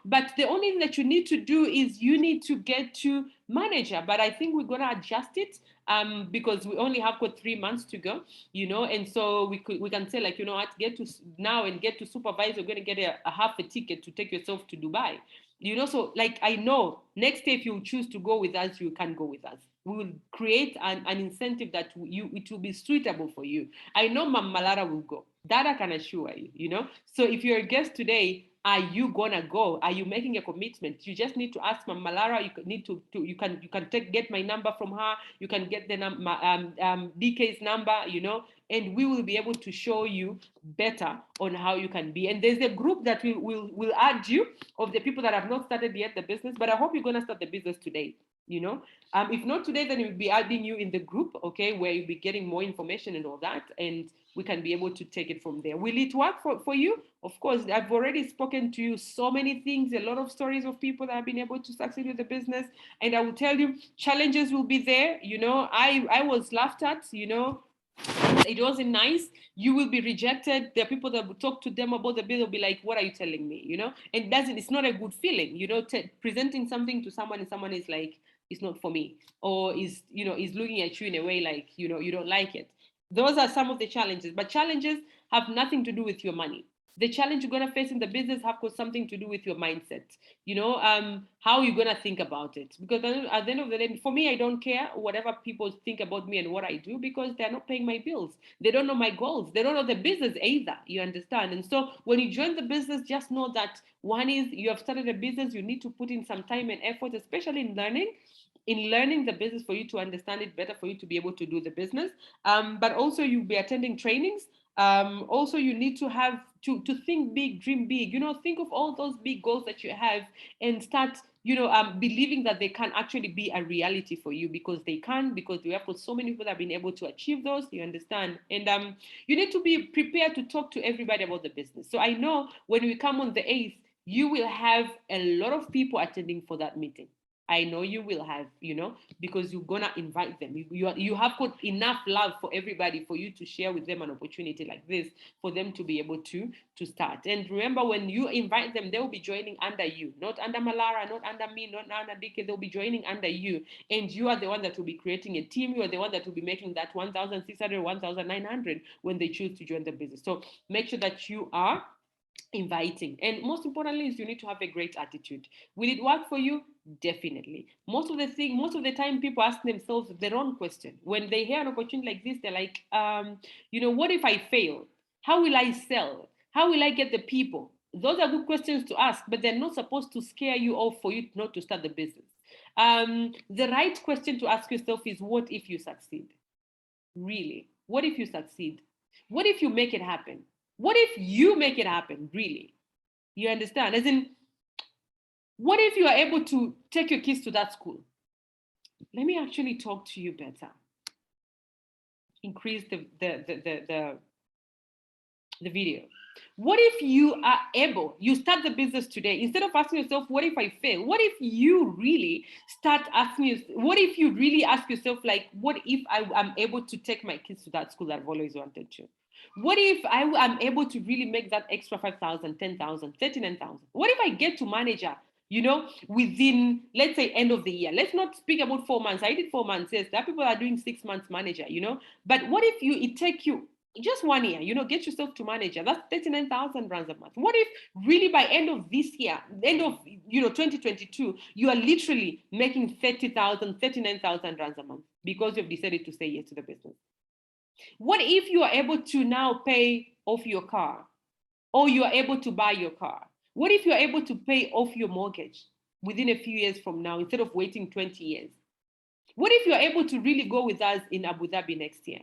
But the only thing that you need to do is you need to get to manager, but I think we're gonna adjust it because we only have got 3 months to go, and so we can say, like, what, get to now and get to supervisor, you're gonna get a half a ticket to take yourself to Dubai. So like, I know next year if you choose to go with us, you can go with us. We will create an incentive that it will be suitable for you. I know Mam Malara will go. That I can assure you, So if you're a guest today, are you gonna go? Are you making a commitment? You just need to ask Mam Malara. You can get my number from her. You can get the DK's number, and we will be able to show you better on how you can be. And there's a group that will add you of the people that have not started yet the business, but I hope you're gonna start the business today. If not today, then we'll be adding you in the group, okay, where you'll be getting more information and all that, and we can be able to take it from there. Will it work for you? Of course, I've already spoken to you so many things, a lot of stories of people that have been able to succeed with the business. And I will tell you, challenges will be there. I was laughed at, it wasn't nice. You will be rejected. There are people that will talk to them about the bill, will be like, what are you telling me? And it's not a good feeling, presenting something to someone and someone is like, it's not for me, or is looking at you in a way like, you don't like it. Those are some of the challenges, but challenges have nothing to do with your money. The challenge you're going to face in the business have got something to do with your mindset, how you're going to think about it. Because at the end of the day, for me, I don't care whatever people think about me and what I do, because they're not paying my bills. They don't know my goals. They don't know the business either, you understand? And so when you join the business, just know that one is you have started a business, you need to put in some time and effort, especially in learning the business for you to understand it better, for you to be able to do the business. But also you'll be attending trainings. Also, you need to have to think big, dream big, think of all those big goals that you have and start, believing that they can actually be a reality for you, because they can, because we have got so many people that have been able to achieve those, you understand? And you need to be prepared to talk to everybody about the business. So I know when we come on the 8th, you will have a lot of people attending for that meeting. I know you will have, because you're gonna invite them. You have got enough love for everybody for you to share with them an opportunity like this, for them to be able to start. And remember, when you invite them, they will be joining under you, not under Malara, not under me, not under Dieketen. They'll be joining under you, and you are the one that will be creating a team. You are the one that will be making that 1,600, 1,900 when they choose to join the business. So make sure that you are inviting. And most importantly is you need to have a great attitude. Will it work for you? Definitely. Most of the time people ask themselves the wrong question. When they hear an opportunity like this, they're like, what if I fail? How will I sell? How will I get the people? Those are good questions to ask, but they're not supposed to scare you off for you not to start the business. The right question to ask yourself is, what if you succeed? Really? What if you succeed? What if you make it happen? What if you make it happen, really? You understand? As in, what if you are able to take your kids to that school? Let me actually talk to you better. Increase the video. What if you are able, you start the business today, instead of asking yourself, what if I fail? What if you really start asking, what if you really ask yourself, like, what if I am able to take my kids to that school that I've always wanted to? What if I am able to really make that extra 5,000, 10,000, 39,000? What if I get to manager, within, let's say, end of the year? Let's not speak about 4 months. I did 4 months. Yes, there are people that are doing 6 months manager, But what if it take you just 1 year, get yourself to manager? That's 39,000 rands a month. What if really by end of this year, end of 2022, you are literally making 30,000, 39,000 rands a month because you've decided to say yes to the business? What if you are able to now pay off your car, or you are able to buy your car? What if you're able to pay off your mortgage within a few years from now, instead of waiting 20 years? What if you're able to really go with us in Abu Dhabi next year?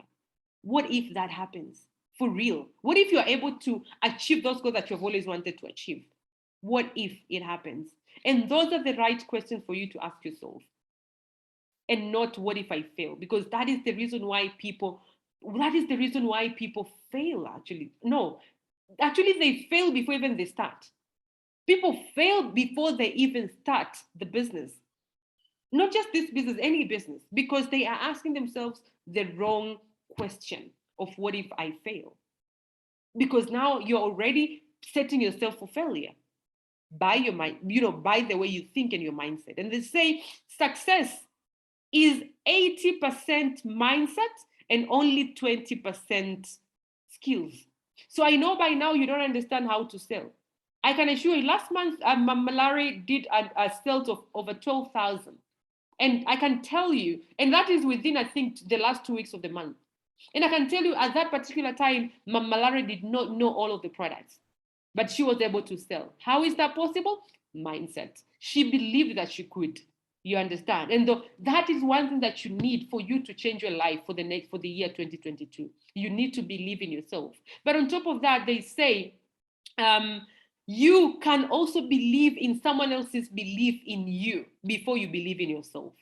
What if that happens for real? What if you're able to achieve those goals that you've always wanted to achieve? What if it happens? And those are the right questions for you to ask yourself. And not, what if I fail? Because that is the reason why people fail, actually. No, actually they fail before even they start. People fail before they even start the business. Not just this business, any business, because they are asking themselves the wrong question of, what if I fail? Because now you're already setting yourself for failure. by your mind, by the way you think and your mindset. And they say success is 80% mindset and only 20% skills. So I know by now you don't understand how to sell. I can assure you, last month, Mam Malara did a sales of over 12,000. And I can tell you, and that is within, I think, the last 2 weeks of the month. And I can tell you at that particular time, Mam Malara did not know all of the products, but she was able to sell. How is that possible? Mindset. She believed that she could. You understand? And that is one thing that you need for you to change your life for the year 2022. You need to believe in yourself. But on top of that, they say, you can also believe in someone else's belief in you before you believe in yourself.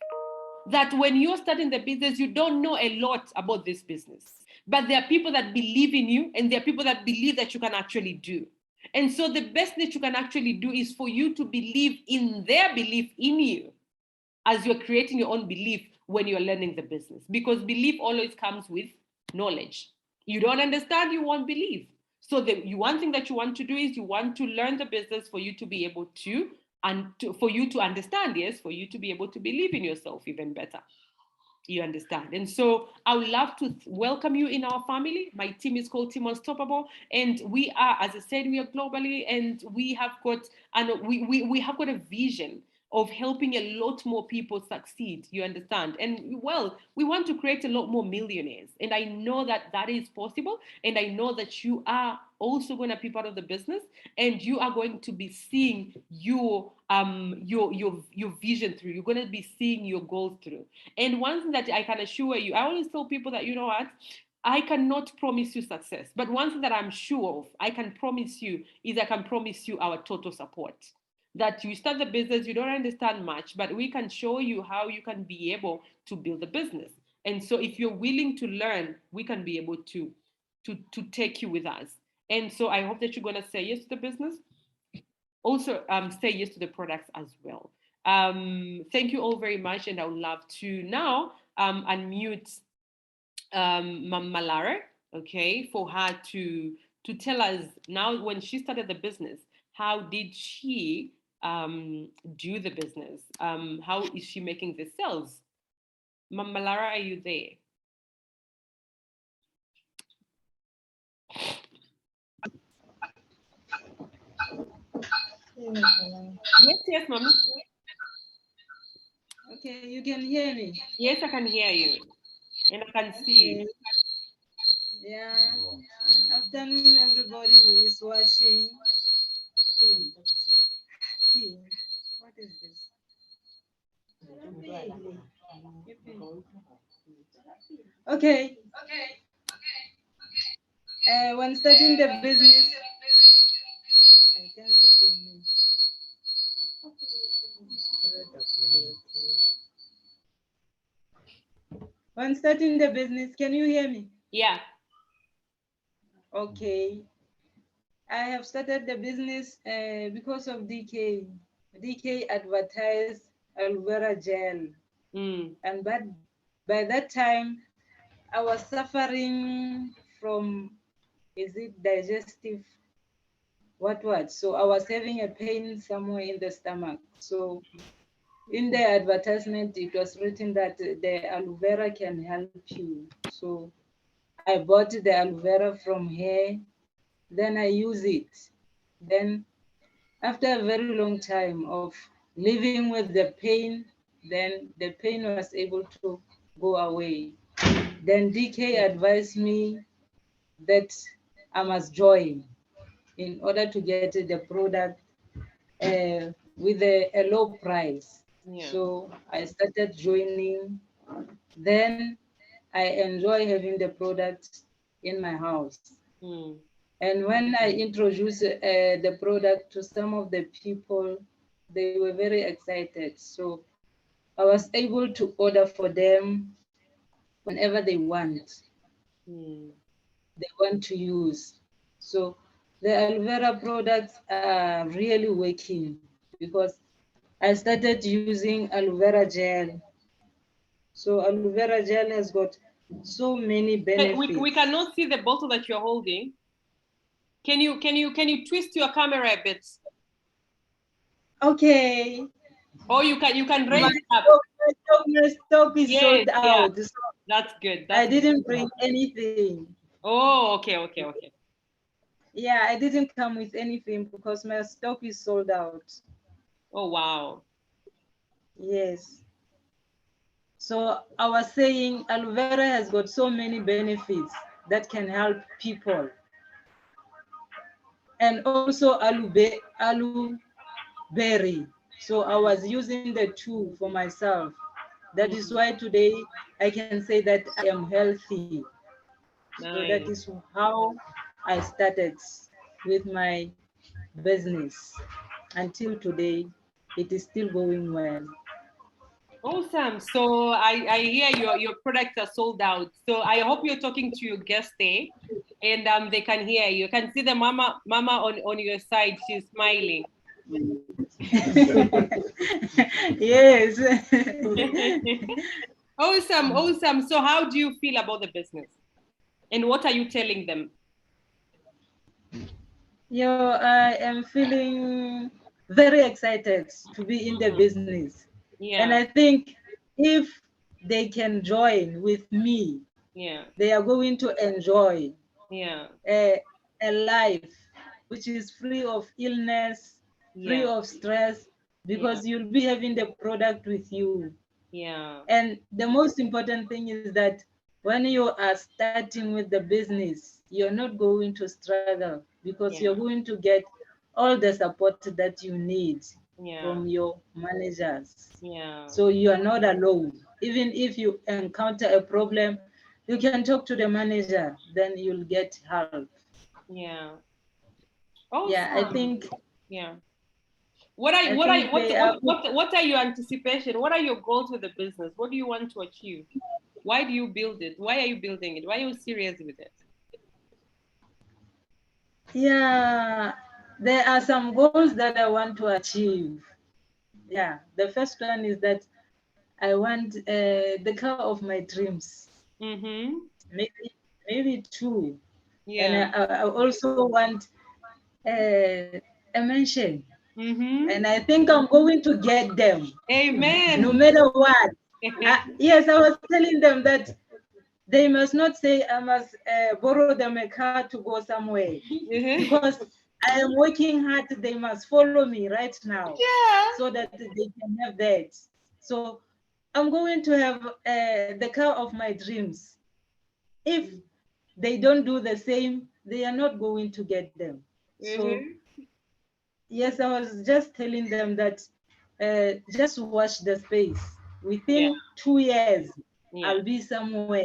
That when you're starting the business, you don't know a lot about this business, but there are people that believe in you, and there are people that believe that you can actually do. And so the best that you can actually do is for you to believe in their belief in you as you're creating your own belief when you're learning the business, because belief always comes with knowledge. You don't understand, you won't believe. So one thing that you want to do is you want to learn the business for you to be able to, for you to understand, yes, for you to be able to believe in yourself even better. You understand? And so I would love to welcome you in our family. My team is called Team Unstoppable, and we are, as I said, we are globally, and we have got a vision of helping a lot more people succeed. You understand? And well, we want to create a lot more millionaires, and I know that that is possible, and I know that you are also going to be part of the business, and you are going to be seeing your vision through. You're going to be seeing your goals through. And one thing that I can assure you, I always tell people that, you know what, I cannot promise you success, but one thing that I'm sure of, I can promise you, is I can promise you our total support. That you start the business, you don't understand much, but we can show you how you can be able to build a business. And so if you're willing to learn, we can be able to take you with us. And so I hope that you're going to say yes to the business. Also, say yes to the products as well. Thank you all very much. And I would love to now unmute Mam Malara, okay, for her to tell us now, when she started the business, how did she do the business? How is she making the sales? Mam Malara, are you there? Yes, mommy. Okay, you can hear me? Yes, I can hear you. And I can see you. Yeah. Afternoon, everybody who is watching. What is this? Okay. When starting the business, I can't see for me. When starting the business, can you hear me? Yeah. Okay. I have started the business because of DK. DK advertised Aloe Vera gel. And by that time, I was suffering from, is it digestive? What? So I was having a pain somewhere in the stomach. So in the advertisement, it was written that the aloe vera can help you. So I bought the aloe vera from here, then I use it. Then after a very long time of living with the pain, then the pain was able to go away. Then DK advised me that I must join in order to get the product with a low price. Yeah. So I started joining. Then I enjoy having the product in my house. And when I introduced the product to some of the people, they were very excited. So I was able to order for them whenever they want. They want to use. So the aloe vera products are really working because I started using aloe vera gel. So aloe vera gel has got so many benefits. We cannot see the bottle that you're holding. Can you twist your camera a bit? Okay. Or you can My raise it up. stock is Yes, sold yeah. out. So That's good. I That's didn't good. bring anything. Oh, okay. Yeah, I didn't come with anything because my stock is sold out. Oh, wow. Yes. So I was saying aloe vera has got so many benefits that can help people. And also aloe berry. So I was using the two for myself. That is why today I can say that I am healthy. So that Nice. is how I started with my business. Until today, it is still going well. Awesome. So I hear your products are sold out. So I hope you're talking to your guest there, and they can hear you. You can see the mama on your side. She's smiling. Yes. Awesome. So how do you feel about the business? And what are you telling them? I am feeling very excited to be in the business. And Yeah, I think if they can join with me, yeah, they are going to enjoy yeah, a life which is free of illness, free yeah, of stress, yeah, because you'll be having the product with you. yeah, And the most important thing is that when you are starting with the business, you're not going to struggle because you're yeah, going to get all the support that you need yeah, from your managers. yeah, So you are not alone. Even if you encounter a problem, you can talk to the manager, then you'll get help. yeah. Yeah, I Awesome. think Yeah. What are I what are think what they are what are your anticipation? What are your goals with the business? What do you want to achieve? Why do you build it? Why are you building it? Why are you serious with it? yeah, there are some goals that I want to achieve. Yeah, the first one is that I want the car of my dreams, Mm-hmm. maybe two, and Yeah. I also want a mansion, Mm-hmm. and I think I'm going to get them, no Amen. matter what. Yes, I was telling them that they must not say I must borrow them a car to go somewhere Mhm. because I am working hard. They must follow me right now Yeah. so that they can have that. So I'm going to have the car of my dreams. If they don't do the same, they are not going to get them. So Mm-hmm. yes, I was just telling them that just watch the space. Yeah. Within 2 years, Yeah. I'll be somewhere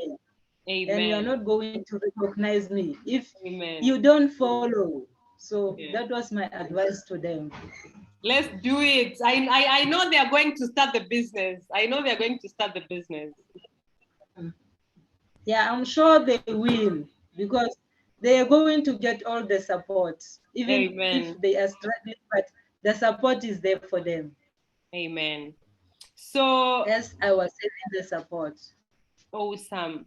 and you're Amen. not going to recognize me if Amen. you don't follow. So Yeah. that was my advice to them. Let's do it. I know they are going to start the business. I know they're going to start the business. Yeah, I'm sure they will because they are going to get all the support, even if Amen. they are struggling, but the support is there for them. Amen. So Yes, I was saying the support. awesome.